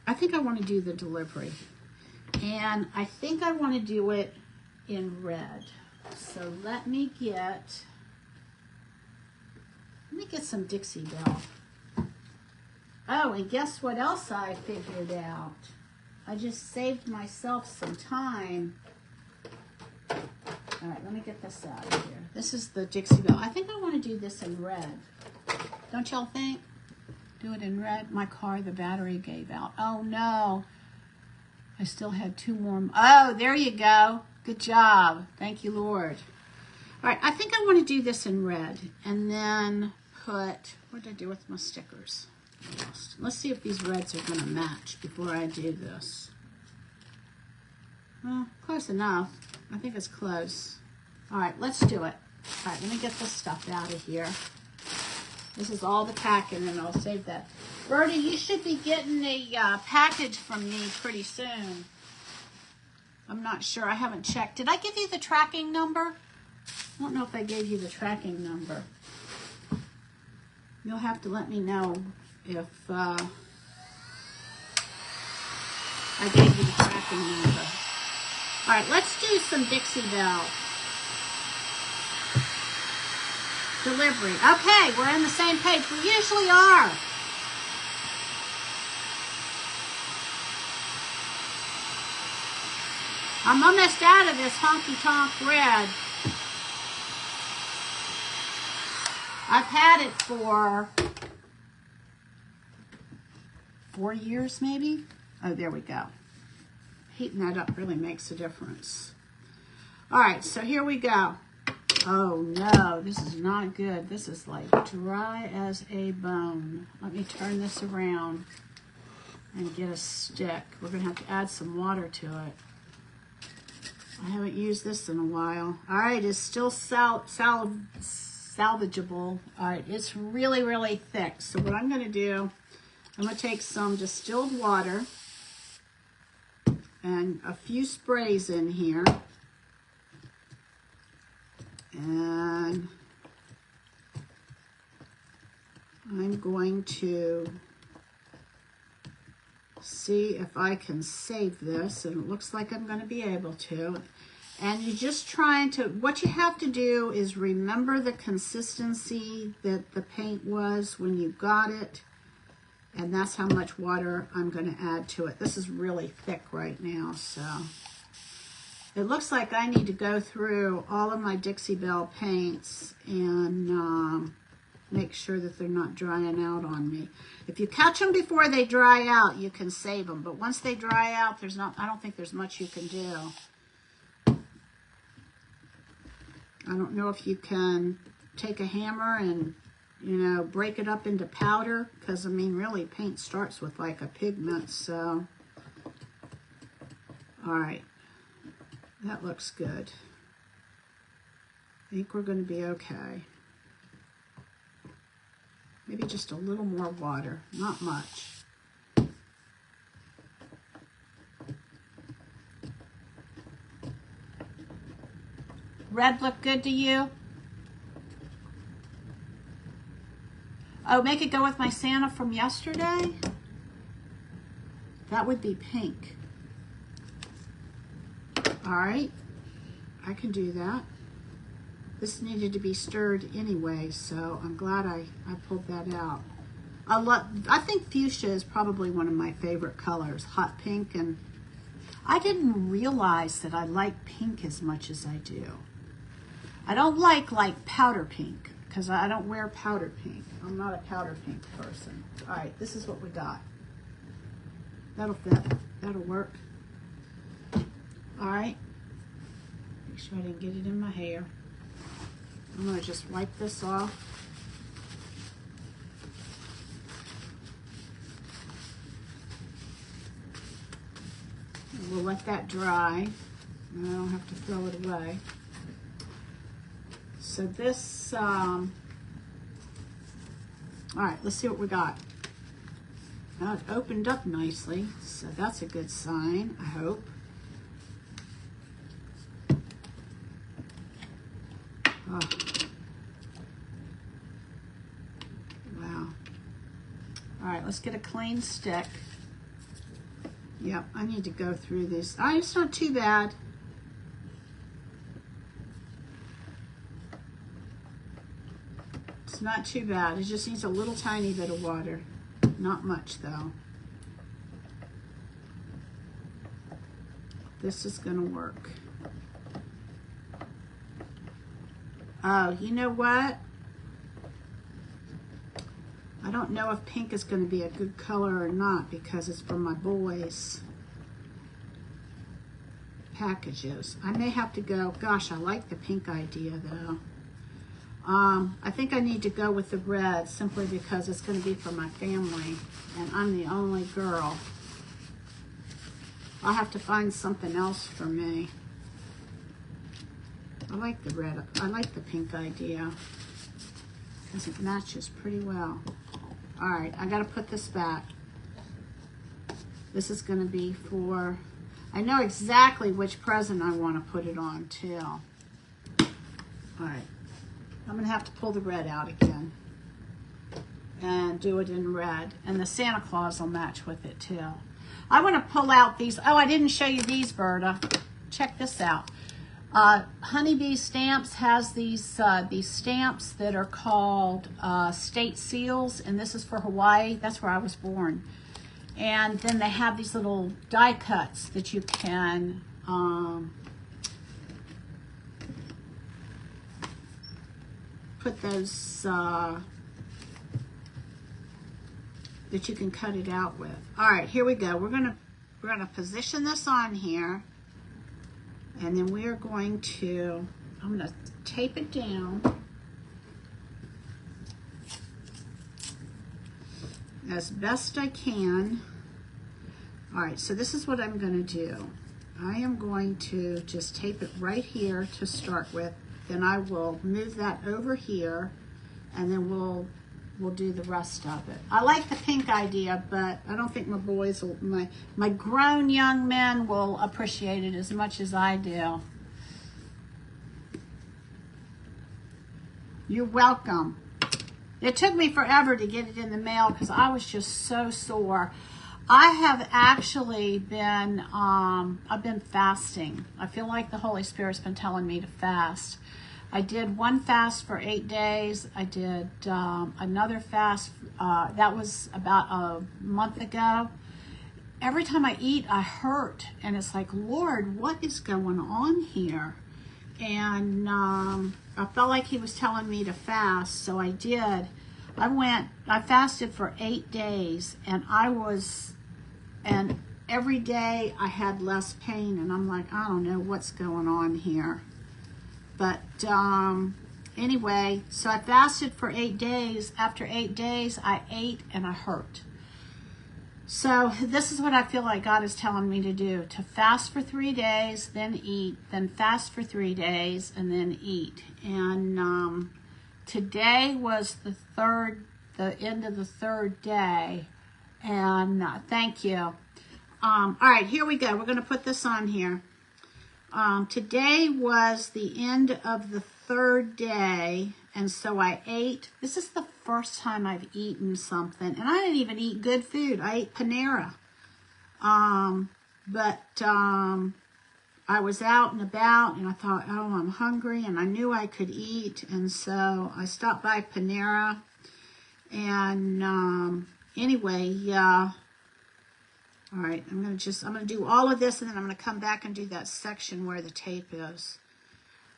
I think I want to do the delivery. And I think I want to do it in red. So let me get some Dixie Belle. Oh, and guess what else I figured out? I just saved myself some time. All right, let me get this out of here. This is the Dixie Belle. I think I want to do this in red. Don't y'all think? Do it in red. My car, the battery gave out. Oh, no. I still had 2 more. Oh, there you go. Good job. Thank you, Lord. All right, I think I want to do this in red. And then put, what did I do with my stickers? Let's see if these reds are going to match before I do this. Well, close enough. I think it's close. All right, let's do it. All right, let me get this stuff out of here. This is all the packing, and I'll save that. Birdie, you should be getting a package from me pretty soon. I'm not sure. I haven't checked. Did I give you the tracking number? I don't know if I gave you the tracking number. You'll have to let me know if I gave you the tracking number. All right, let's do some Dixie Belle. Delivery. Okay, we're on the same page. We usually are. I'm almost out of this honky tonk red. I've had it for 4 years maybe. Oh, there we go. Heating that up really makes a difference. All right, so here we go. Oh no, this is not good. This is like dry as a bone. Let me turn this around and get a stick. We're gonna have to add some water to it. I haven't used this in a while. All right, it's still salvageable. All right, it's really, really thick. So what I'm gonna do, I'm gonna take some distilled water and a few sprays in here. And I'm going to see if I can save this, and it looks like I'm going to be able to. And you're just trying to, what you have to do is remember the consistency that the paint was when you got it, and that's how much water I'm going to add to it. This is really thick right now, so it looks like I need to go through all of my Dixie Belle paints and make sure that they're not drying out on me. If you catch them before they dry out, you can save them. But once they dry out, I don't think there's much you can do. I don't know if you can take a hammer and, break it up into powder. Because, I mean, really, paint starts with like a pigment, so. All right. That looks good. I think we're going to be okay. Maybe just a little more water, not much. Red look good to you? Oh, make it go with my Santa from yesterday? That would be pink. All right, I can do that. This needed to be stirred anyway, so I'm glad I pulled that out. I think fuchsia is probably one of my favorite colors, hot pink, and I didn't realize that I like pink as much as I do. I don't like powder pink because I don't wear powder pink. I'm not a powder pink person. All right, this is what we got. That'll fit. That'll work. All right. Make sure I didn't get it in my hair. I'm going to just wipe this off. And we'll let that dry. I don't have to throw it away. So this, all right, let's see what we got. Now it opened up nicely, so that's a good sign, I hope. Oh. Wow. All right, let's get a clean stick. Yep, I need to go through this. It's not too bad. It's not too bad. It just needs a little tiny bit of water. Not much though. This is gonna work. Oh, you know what? I don't know if pink is going to be a good color or not because it's from my boys' packages. I may have to go, gosh, I like the pink idea though. I think I need to go with the red simply because it's going to be for my family and I'm the only girl. I'll have to find something else for me. I like the red. I like the pink idea because it matches pretty well. All right, I got to put this back. This is going to be for, I know exactly which present I want to put it on too. All right, I'm going to have to pull the red out again and do it in red. And the Santa Claus will match with it too. I want to pull out these. Oh, I didn't show you these, Berta. Check this out. Honeybee Stamps has these stamps that are called state seals, and this is for Hawaii. That's where I was born. And then they have these little die cuts that you can put those that you can cut it out with. All right, here we go. We're gonna position this on here. And then we are going to, I'm going to tape it down as best I can. All right, so this is what I'm going to do. I am going to just tape it right here to start with. Then I will move that over here, and then we'll do the rest of it. I like the pink idea, but I don't think my boys will, my grown young men will appreciate it as much as I do. You're welcome. It took me forever to get it in the mail because I was just so sore. I have actually been, I've been fasting. I feel like the Holy Spirit's been telling me to fast. I did one fast for 8 days. I did another fast, that was about a month ago. Every time I eat, I hurt. And it's like, Lord, what is going on here? And I felt like he was telling me to fast, so I did. I fasted for 8 days, and and every day I had less pain, and I'm like, I don't know what's going on here. But anyway, so I fasted for 8 days. After 8 days, I ate and I hurt. So this is what I feel like God is telling me to do, to fast for 3 days, then eat, then fast for 3 days, and then eat. And today was the end of the third day. And thank you. All right, here we go. We're going to put this on here. Today was the end of the third day, and so I ate. This is the first time I've eaten something, and I didn't even eat good food. I ate Panera. I I was out and about, and I thought, oh, I'm hungry, and I knew I could eat, and so I stopped by Panera, and anyway, yeah. All right, I'm gonna do all of this, and then I'm gonna come back and do that section where the tape is.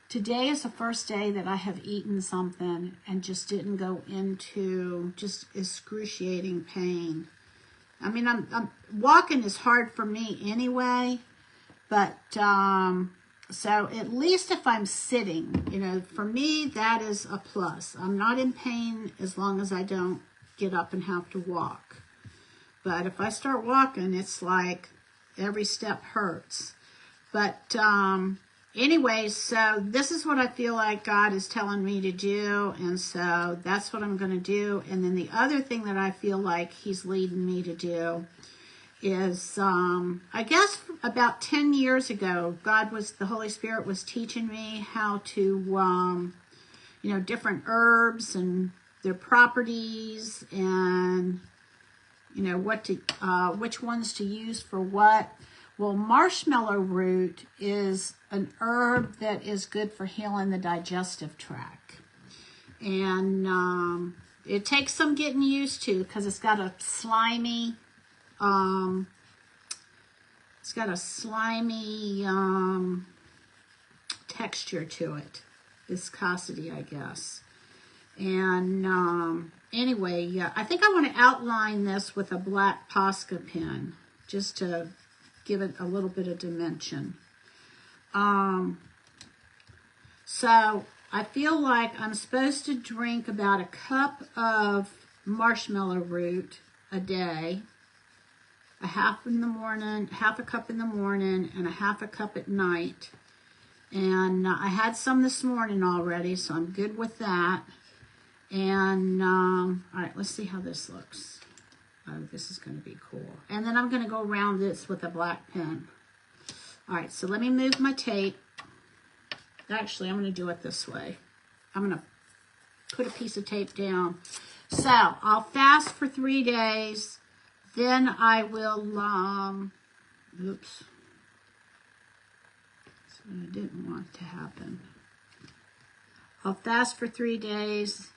Today is the first day that I have eaten something and just didn't go into just excruciating pain. I mean, walking is hard for me anyway, but so at least if I'm sitting, you know, for me that is a plus. I'm not in pain as long as I don't get up and have to walk. But if I start walking, it's like every step hurts. But anyway, so this is what I feel like God is telling me to do, and so that's what I'm going to do. And then the other thing that I feel like he's leading me to do is, I guess about 10 years ago, the Holy Spirit was teaching me how to, you know, different herbs and their properties, and, you know, which ones to use for what. Well, marshmallow root is an herb that is good for healing the digestive tract. And it takes some getting used to because it's got a slimy, texture to it. Viscosity, I guess. And anyway, yeah, I think I want to outline this with a black Posca pen just to give it a little bit of dimension. So I feel like I'm supposed to drink about a cup of marshmallow root a day, half a cup in the morning, and a half a cup at night. And I had some this morning already, so I'm good with that. And all right, let's see how this looks. Oh, this is going to be cool. And then I'm going to go around this with a black pen. All right, so let me move my tape. Actually, I'm going to do it this way. I'm going to put a piece of tape down. So I'll fast for 3 days. Then I will, oops. So I didn't want to happen. I'll fast for 3 days.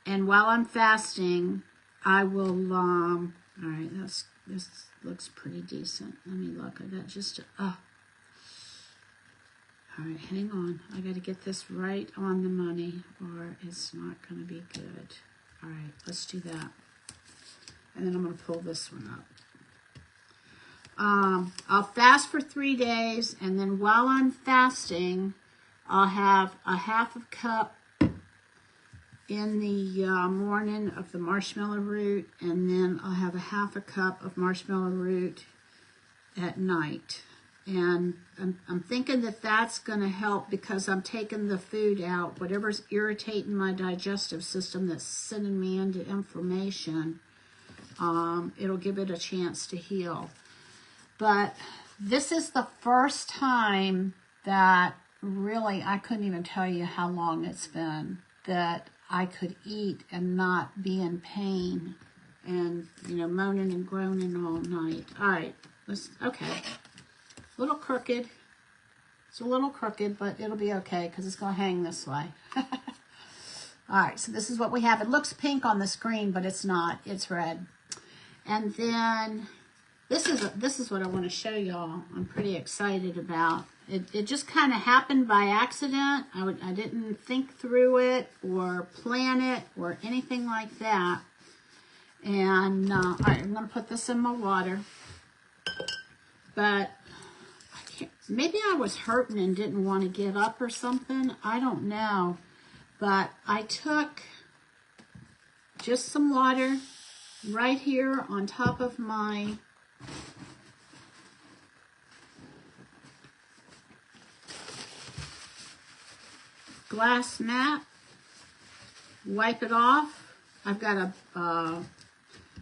And while I'm fasting, I will, all right, this looks pretty decent. Let me look. I got just, all right, hang on. I got to get this right on the money or it's not going to be good. All right, let's do that. And then I'm going to pull this one up. I'll fast for 3 days, and then while I'm fasting, I'll have a half a cup in the morning of the marshmallow root, and then I'll have a half a cup of marshmallow root at night. And I'm thinking that that's going to help because I'm taking the food out. Whatever's irritating my digestive system that's sending me into inflammation, it'll give it a chance to heal. But this is the first time that really, I couldn't even tell you how long it's been, that I could eat and not be in pain and, you know, moaning and groaning all night. All right, okay. A little crooked. It's a little crooked, but it'll be okay because it's going to hang this way. All right, so this is what we have. It looks pink on the screen, but it's not. It's red. And then this is what I want to show y'all. I'm pretty excited about. It just kind of happened by accident. I didn't think through it or plan it or anything like that. And all right, I'm going to put this in my water. But maybe I was hurting and didn't want to get up or something. I don't know. But I took just some water right here on top of my glass mat, wipe it off. I've got a,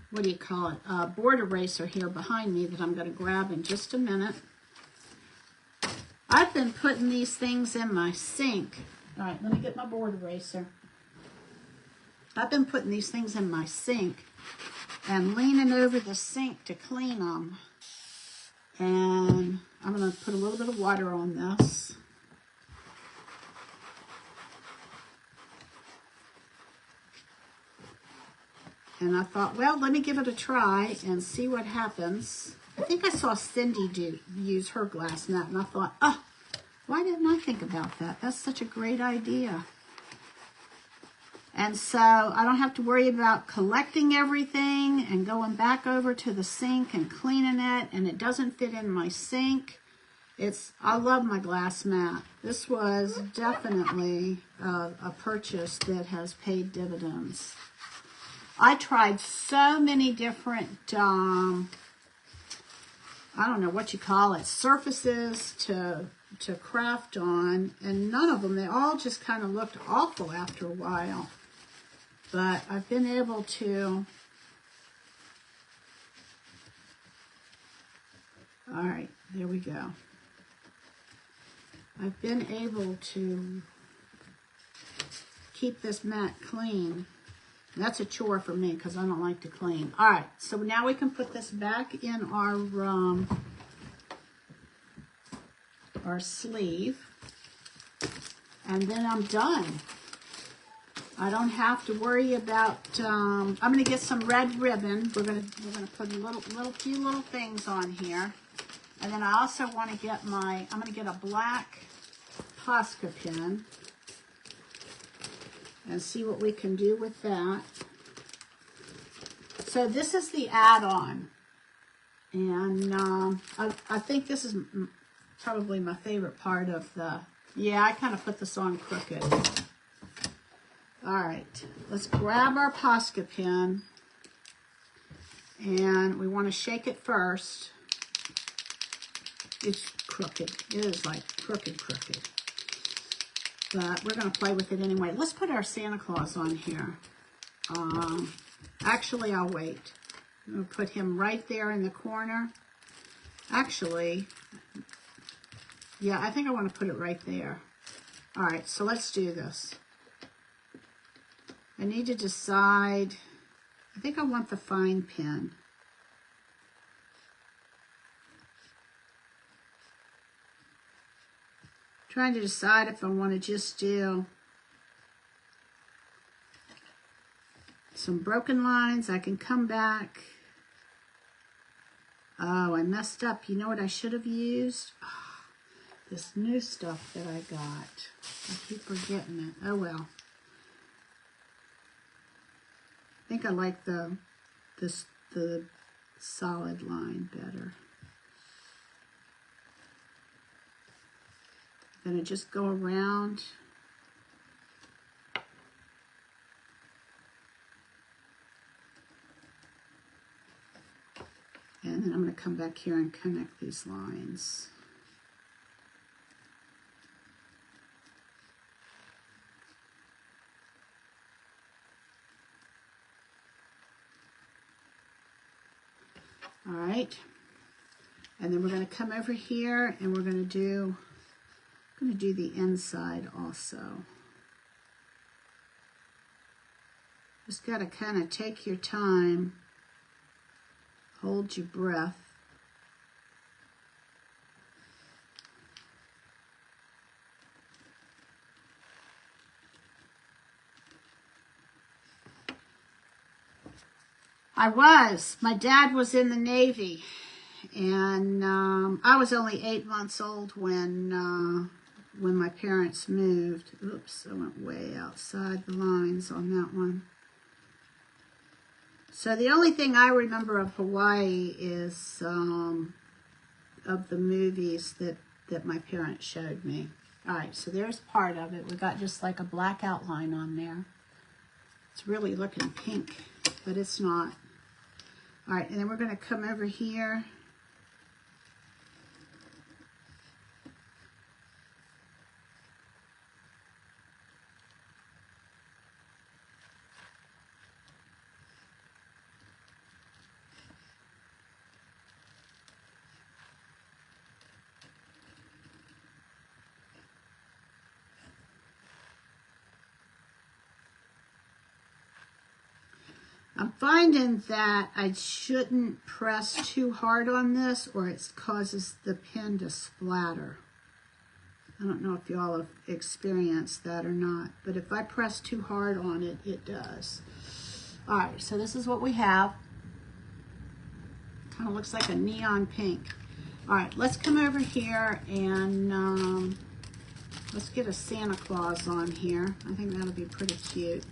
what do you call it, a board eraser here behind me that I'm going to grab in just a minute. I've been putting these things in my sink. All right, let me get my board eraser. I've been putting these things in my sink and leaning over the sink to clean them. And I'm going to put a little bit of water on this. And I thought, well, let me give it a try and see what happens. I think I saw Cindy use her glass mat, and I thought, oh, why didn't I think about that? That's such a great idea. And so I don't have to worry about collecting everything and going back over to the sink and cleaning it, and it doesn't fit in my sink. I love my glass mat. This was definitely a purchase that has paid dividends. I tried so many different, I don't know what you call it, surfaces to craft on, and none of them, they all just kind of looked awful after a while. But I've been able to, all right, there we go. I've been able to keep this mat clean. That's a chore for me because I don't like to clean. All right, so now we can put this back in our sleeve, and then I'm done. I don't have to worry about. I'm going to get some red ribbon. We're going to put a few little things on here, and then I also want to get I'm going to get a black Posca pen and see what we can do with that. So this is the add-on, and I think this is probably my favorite part of yeah, I kind of put this on crooked. All right, let's grab our Posca pen, and we want to shake it first. It's crooked. It is like crooked. But we're going to play with it anyway. Let's put our Santa Claus on here. Actually, I'll wait. I'm going to put him right there in the corner. Actually, yeah, I think I want to put it right there. All right, so let's do this. I need to decide. I think I want the fine pen. Trying to decide if I want to just do some broken lines. I can come back. Oh, I messed up. You know what I should have used? Oh, this new stuff that I got. I keep forgetting it. Oh, well. I think I like the solid line better. I'm going to just go around. And then I'm going to come back here and connect these lines. All right. And then we're going to come over here and we're going to do the inside also. Just got to kind of take your time, hold your breath. My dad was in the Navy, and I was only 8 months old when my parents moved. Oops, I went way outside the lines on that one. So the only thing I remember of Hawaii is of the movies that my parents showed me. All right, so there's part of it. We got just like a black outline on there. It's really looking pink, but it's not. All right, and then we're going to come over here. I'm finding that I shouldn't press too hard on this or it causes the pen to splatter. I don't know if y'all have experienced that or not, but if I press too hard on it, it does. All right, so this is what we have. Kind of looks like a neon pink. All right, let's come over here and let's get a Santa Claus on here. I think that'll be pretty cute.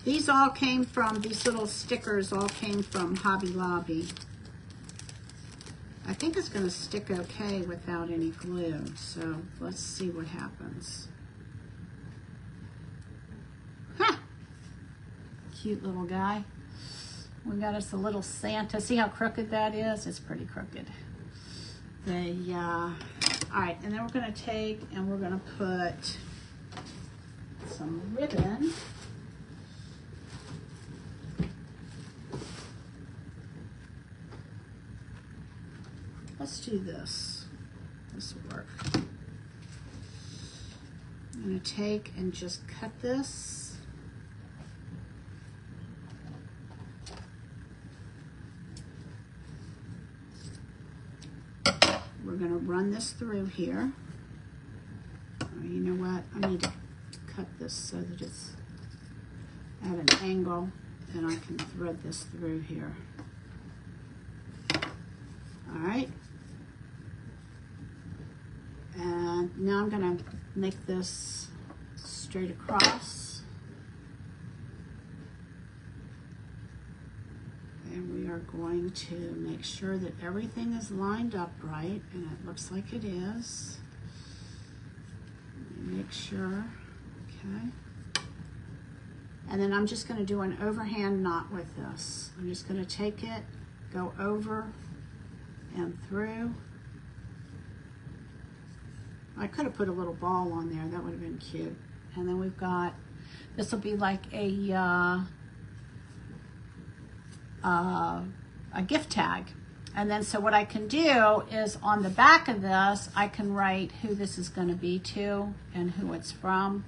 These all came from, these little stickers all came from Hobby Lobby. I think it's going to stick okay without any glue, so let's see what happens. Huh! Cute little guy. We got us a little Santa. See how crooked that is? It's pretty crooked. All right, and then we're going to take and we're going to put some ribbon. Let's do this. This will work. I'm going to take and just cut this. We're going to run this through here. Oh, you know what? I need to cut this so that it's at an angle and I can thread this through here. All right. And now I'm going to make this straight across. And we are going to make sure that everything is lined up right, and it looks like it is. Make sure, okay. And then I'm just going to do an overhand knot with this. I'm just going to take it, go over and through. I could have put a little ball on there. That would have been cute. And then we've got, this will be like a gift tag. And then so what I can do is on the back of this, I can write who this is going to be to and who it's from.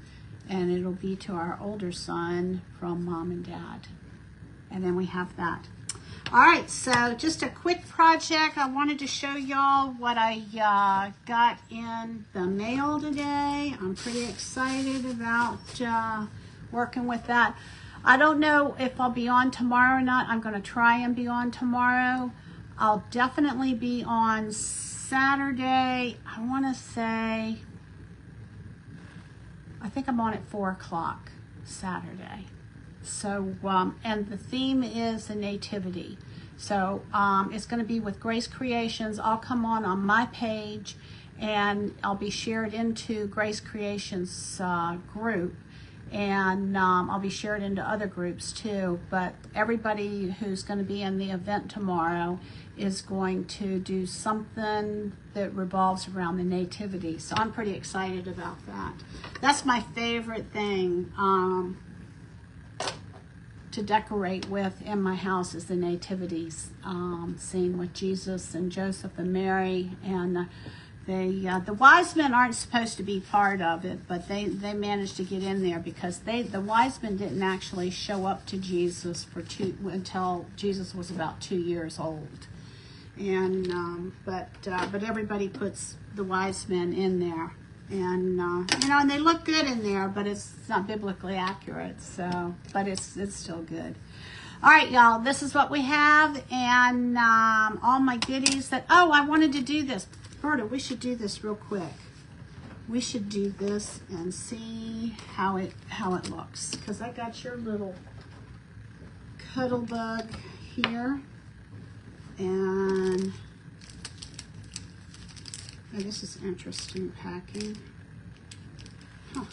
And it'll be to our older son from Mom and Dad. And then we have that. All right, so just a quick project. I wanted to show y'all what I got in the mail today. I'm pretty excited about working with that. I don't know if I'll be on tomorrow or not. I'm going to try and be on tomorrow. I'll definitely be on Saturday. I want to say, I think I'm on at 4 o'clock Saturday. So, and the theme is the Nativity. So, it's going to be with Grace Creations. I'll come on my page and I'll be shared into Grace Creations group. And I'll be shared into other groups too. But everybody who's going to be in the event tomorrow is going to do something that revolves around the Nativity. So I'm pretty excited about that. That's my favorite thing. To decorate with in my house is the nativity scene with Jesus and Joseph and Mary, and the wise men aren't supposed to be part of it, but they managed to get in there because the wise men didn't actually show up to Jesus until Jesus was about 2 years old, and but everybody puts the wise men in there. And you know, and they look good in there, but it's not biblically accurate. So, but it's still good. All right, y'all. This is what we have, and all my goodies. I wanted to do this, Berta. We should do this real quick. We should do this and see how it looks, because I got your little cuddle bug here, and. Oh, this is interesting packing. Huh.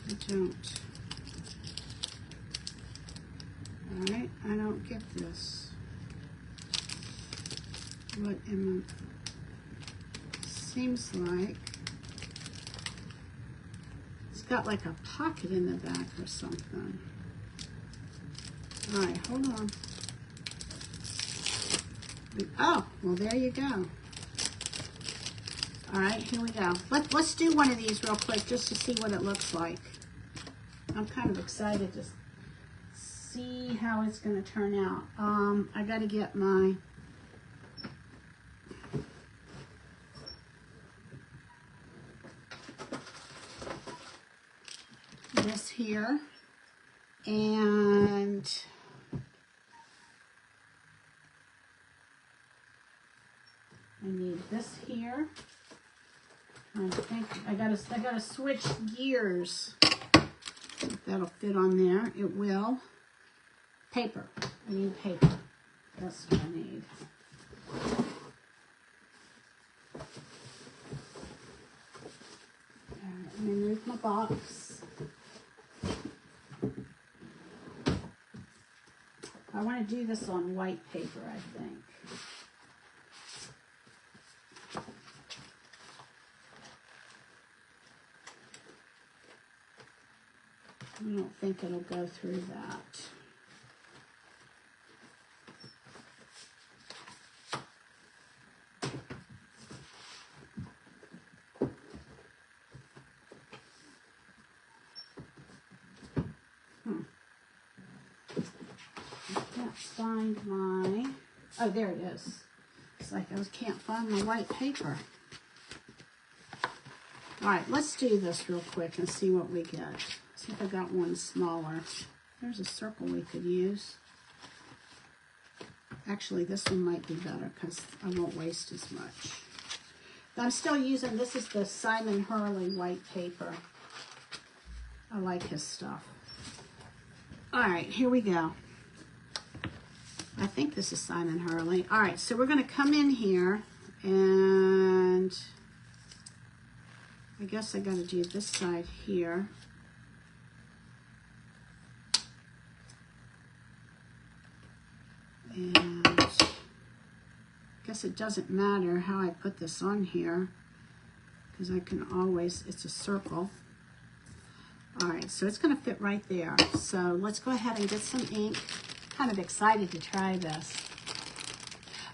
I don't. All right, I don't get this. What am I? Seems like it's got like a pocket in the back or something. All right, hold on. Oh, well, there you go. All right, here we go. Let's do one of these real quick just to see what it looks like. I'm kind of excited to see how it's going to turn out. I got to get my this here, and I need this here. I think I gotta switch gears. If that'll fit on there, it will. Paper. I need paper. That's what I need. Alright, let me move my box. I want to do this on white paper, I think. I don't think it'll go through that. I can't find my, oh, there it is. It's like I can't find my white paper. All right, let's do this real quick and see what we get. See if I got one smaller. There's a circle we could use. Actually, this one might be better because I won't waste as much. I'm still using, this is the Simon Hurley white paper. I like his stuff. All right, here we go. I think this is Simon Hurley. All right, so we're going to come in here, and I guess I got to do this side here. And I guess it doesn't matter how I put this on here because I can always, it's a circle. All right, so it's going to fit right there. So let's go ahead and get some ink. Kind of excited to try this.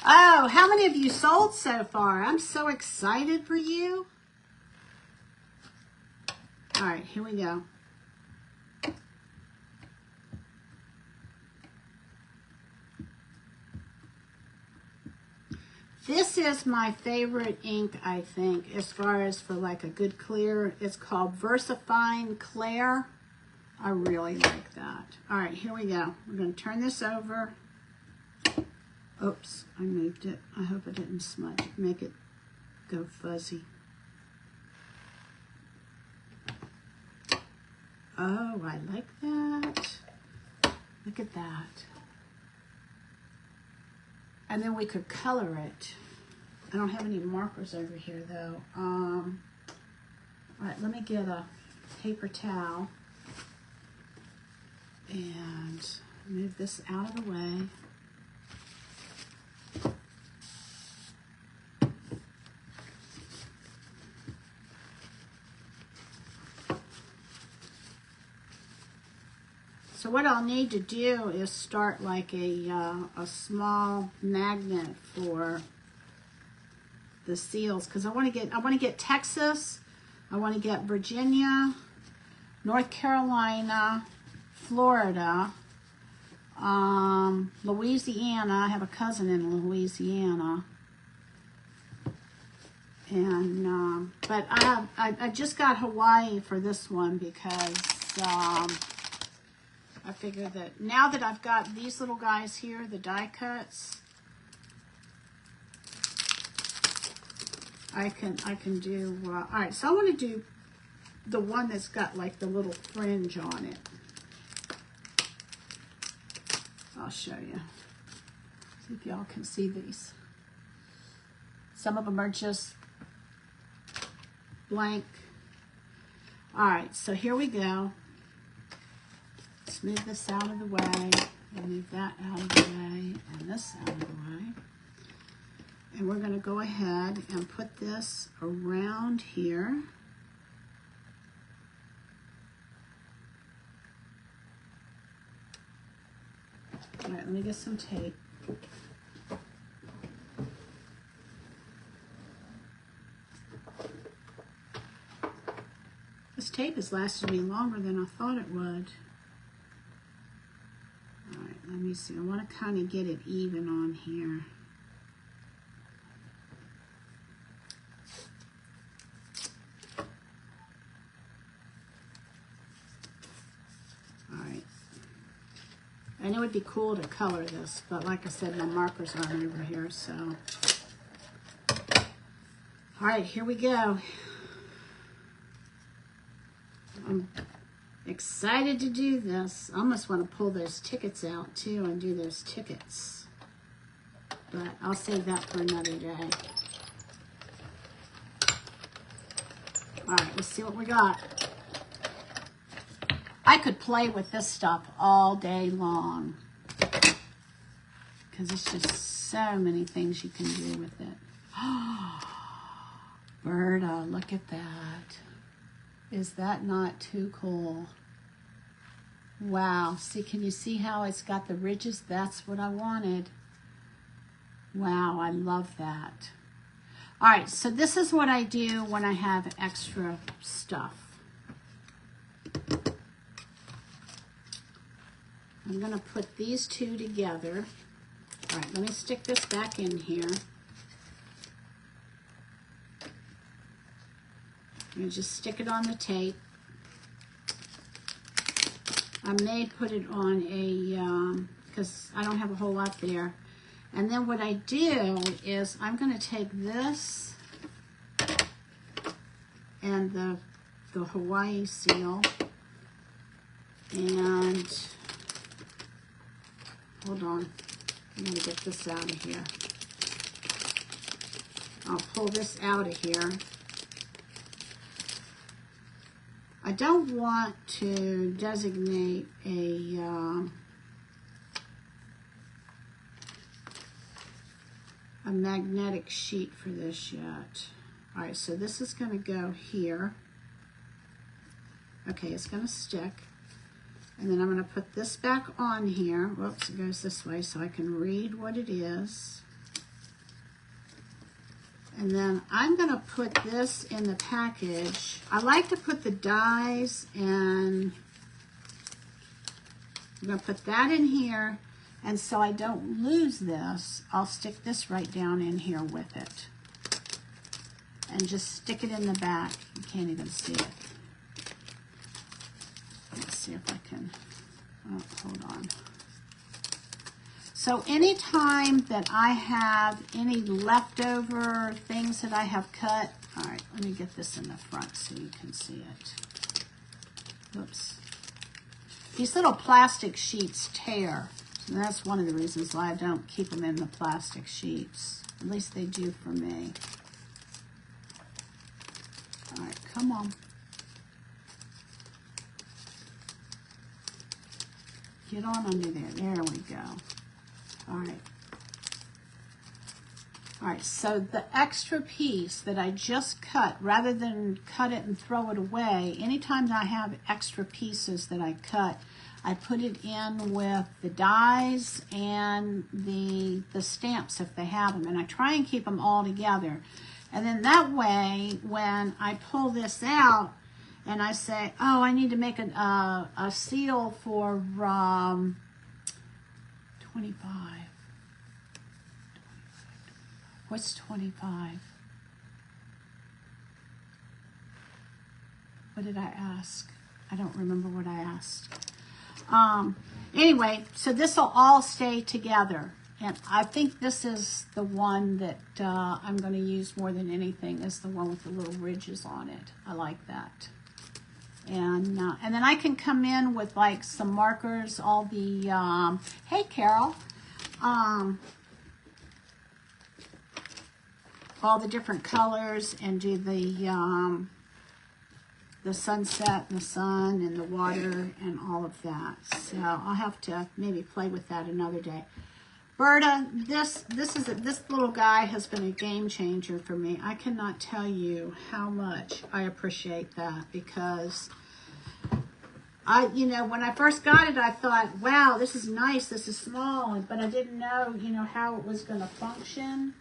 Oh, how many of you sold so far? I'm so excited for you. All right, here we go. This is my favorite ink, I think, as far as for like a good clear. It's called VersaFine Clair. I really like that. All right, here we go. We're going to turn this over. Oops, I moved it. I hope it didn't smudge. Make it go fuzzy. Oh, I like that. Look at that. And then we could color it. I don't have any markers over here though. All right, let me get a paper towel and move this out of the way. So what I'll need to do is start like a small magnet for the seals, because I want to get Texas, I want to get Virginia, North Carolina, Florida, Louisiana. I have a cousin in Louisiana, and but I just got Hawaii for this one because I figured that now that I've got these little guys here, the die cuts, I can do, all right, so I want to do the one that's got like the little fringe on it. I'll show you. See if y'all can see these. Some of them are just blank. All right, so here we go. Let's move this out of the way, and move that out of the way, and this out of the way. And we're going to go ahead and put this around here. All right, let me get some tape. This tape has lasted me longer than I thought it would. All right, let me see. I want to kind of get it even on here. All right. And it would be cool to color this, but like I said, my markers aren't over here, so. All right, here we go. I'm excited to do this. I almost want to pull those tickets out too and do those tickets. But I'll save that for another day. All right, let's see what we got. I could play with this stuff all day long because it's just so many things you can do with it. Berta, look at that. Is that not too cool? Wow. See, can you see how it's got the ridges? That's what I wanted. Wow, I love that. All right, so this is what I do when I have extra stuff. I'm going to put these two together. All right, let me stick this back in here. You just stick it on the tape. I may put it on a, because I don't have a whole lot there. And then what I do is I'm going to take this and the Hawaii seal and, hold on, I'm going to get this out of here. I'll pull this out of here. I don't want to designate a magnetic sheet for this yet. All right, so this is going to go here. Okay, it's going to stick. And then I'm going to put this back on here. Whoops, it goes this way so I can read what it is. And then I'm going to put this in the package. I like to put the dies, and I'm going to put that in here. And so I don't lose this, I'll stick this right down in here with it. And just stick it in the back. You can't even see it. Let's see if I can, oh, hold on. So anytime that I have any leftover things that I have cut, all right, let me get this in the front so you can see it. Oops. These little plastic sheets tear. And that's one of the reasons why I don't keep them in the plastic sheets. At least they do for me. All right, come on. Get on under there. There we go. All right. All right, so the extra piece that I just cut, rather than cut it and throw it away, anytime I have extra pieces that I cut, I put it in with the dies and the stamps if they have them. And I try and keep them all together. And then that way, when I pull this out and I say, oh, I need to make a seal for 25. What's 25? What did I ask? I don't remember what I asked. Anyway, so this will all stay together. And I think this is the one that I'm going to use more than anything, is the one with the little ridges on it. I like that. And then I can come in with like some markers, all the, hey Carol, all the different colors, and do the sunset and the sun and the water and all of that. So I'll have to maybe play with that another day. Berta, this little guy has been a game changer for me. I cannot tell you how much I appreciate that, because when I first got it, I thought, wow, this is nice, this is small, but I didn't know, how it was going to function.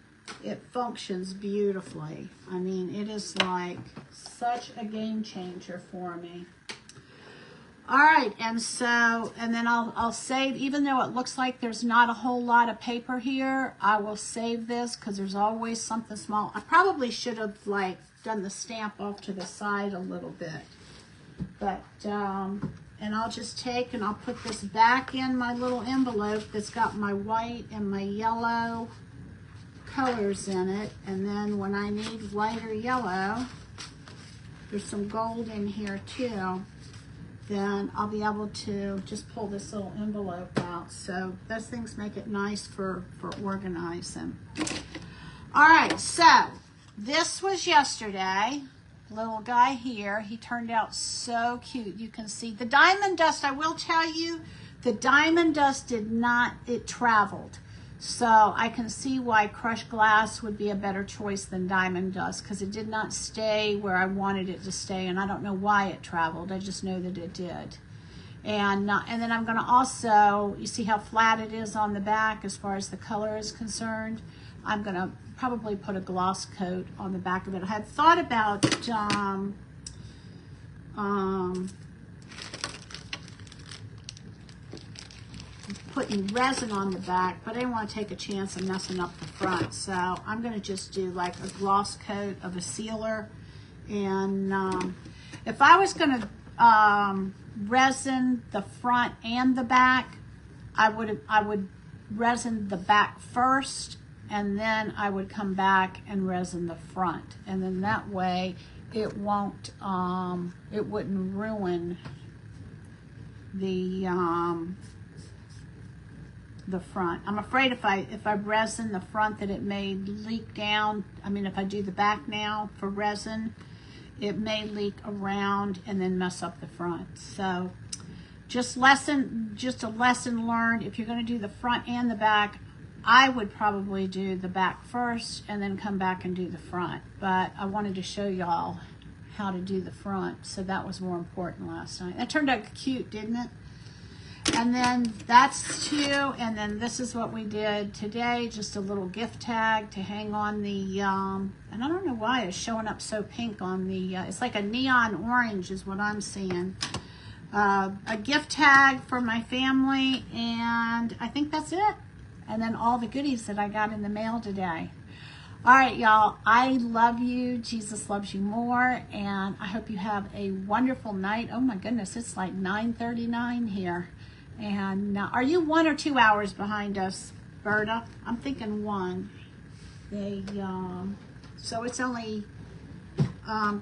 it functions beautifully. I mean, it is like such a game changer for me. All right, and then I'll save, even though it looks like there's not a whole lot of paper here, I will save this because there's always something small. I probably should have like done the stamp off to the side a little bit. But, and I'll just take and I'll put this back in my little envelope that's got my white and my yellow colors in it. And then when I need lighter yellow, there's some gold in here too, then I'll be able to just pull this little envelope out. So those things make it nice for organizing. All right, so this was yesterday. Little guy here, he turned out so cute. You can see the diamond dust. I will tell you, the diamond dust did not, it traveled. So I can see why crushed glass would be a better choice than diamond dust, because it did not stay where I wanted it to stay, and I don't know why it traveled. I just know that it did. And then I'm going to also, you see how flat it is on the back as far as the color is concerned? I'm going to probably put a gloss coat on the back of it. I had thought about putting resin on the back, but I didn't want to take a chance of messing up the front. So I'm going to just do like a gloss coat of a sealer. And if I was going to resin the front and the back, I would resin the back first, and then I would come back and resin the front. And then that way it won't, it wouldn't ruin the front. I'm afraid if I resin the front that it may leak down. I mean, if I do the back now for resin, it may leak around and then mess up the front. So just a lesson learned. If you're going to do the front and the back, I would probably do the back first and then come back and do the front. But I wanted to show y'all how to do the front, so that was more important last night. That turned out cute, didn't it? And then that's two, and then this is what we did today, just a little gift tag to hang on the, and I don't know why it's showing up so pink on the, it's like a neon orange is what I'm seeing. A gift tag for my family, and I think that's it. And then all the goodies that I got in the mail today. All right, y'all, I love you. Jesus loves you more, and I hope you have a wonderful night. Oh my goodness, it's like 9:39 here. And are you 1 or 2 hours behind us, Berta? I'm thinking 1. So it's only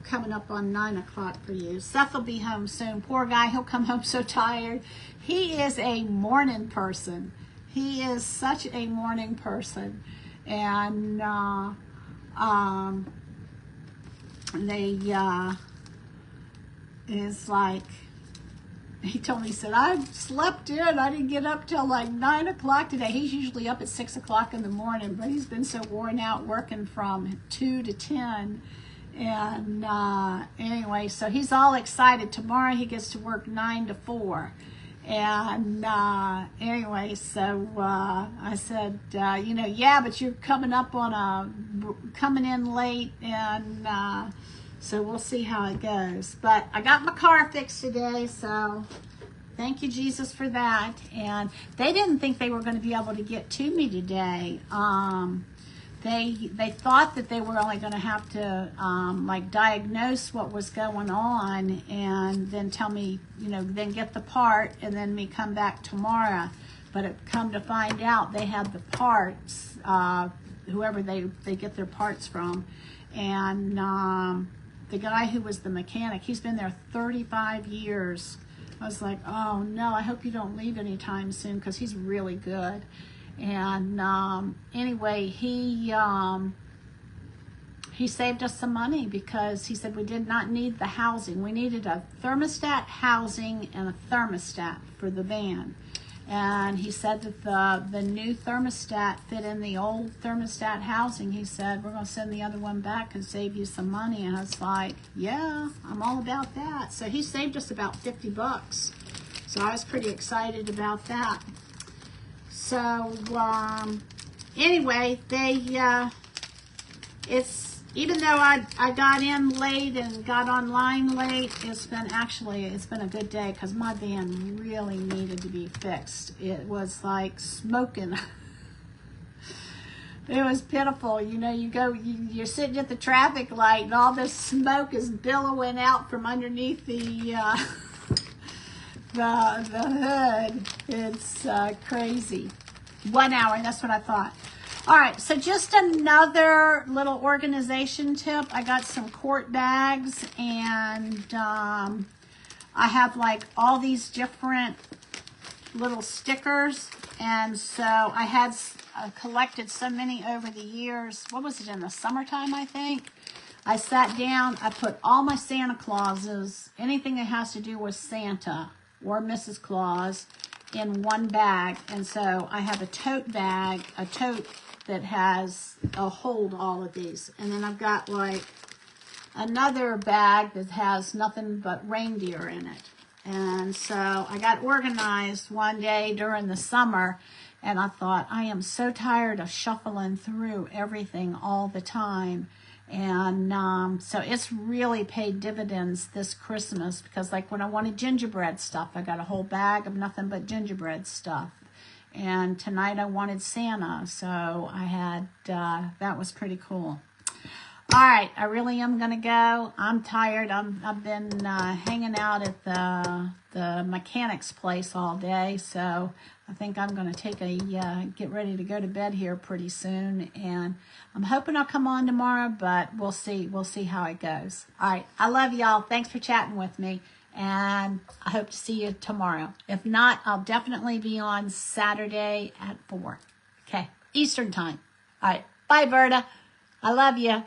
coming up on 9 o'clock for you. Seth will be home soon. Poor guy, he'll come home so tired. He is a morning person. He is such a morning person. And is like, he told me, he said, I slept in. I didn't get up till like 9 o'clock today. He's usually up at 6 o'clock in the morning, but he's been so worn out working from 2 to 10. And anyway, so he's all excited. Tomorrow he gets to work 9 to 4. And anyway, so I said, you know, yeah, but you're coming in late, and so we'll see how it goes. But I got my car fixed today, so thank you, Jesus, for that. And they didn't think they were going to be able to get to me today. They thought that they were only going to have to like diagnose what was going on and then tell me, you know, then get the part and then me come back tomorrow. But it come to find out they had the parts, whoever they get their parts from. And the guy who was the mechanic, he's been there 35 years. I was like, oh no, I hope you don't leave anytime soon, because he's really good. And anyway, he saved us some money, because he said we did not need the housing. We needed a thermostat housing and a thermostat for the van. And he said that the new thermostat fit in the old thermostat housing. He said, we're going to send the other one back and save you some money. And I was like, yeah, I'm all about that. So he saved us about $50. So I was pretty excited about that. So anyway, they it's, even though I got in late and got online late, it's been a good day because my van really needed to be fixed. It was like smoking. It was pitiful. You know, you're sitting at the traffic light and all this smoke is billowing out from underneath the hood. It's crazy. 1 hour, that's what I thought. All right, so just another little organization tip. I got some quart bags, and I have like all these different little stickers, and so I had collected so many over the years. What was it, in the summertime, I think? I sat down, I put all my Santa Clauses, anything that has to do with Santa or Mrs. Claus, in one bag. And so I have a tote bag, a tote that has a hold all of these. And then I've got like another bag that has nothing but reindeer in it. And so I got organized one day during the summer, and I thought, I am so tired of shuffling through everything all the time. And so it's really paid dividends this Christmas, because like when I wanted gingerbread stuff, I got a whole bag of nothing but gingerbread stuff. And tonight I wanted Santa, so I had, that was pretty cool. All right, I really am going to go. I'm tired. I've been hanging out at the mechanic's place all day, so I think I'm going to take get ready to go to bed here pretty soon. And I'm hoping I'll come on tomorrow, but we'll see. We'll see how it goes. All right, I love y'all. Thanks for chatting with me, and I hope to see you tomorrow. If not, I'll definitely be on Saturday at 4. Okay, Eastern time. All right, bye, Berta. I love you.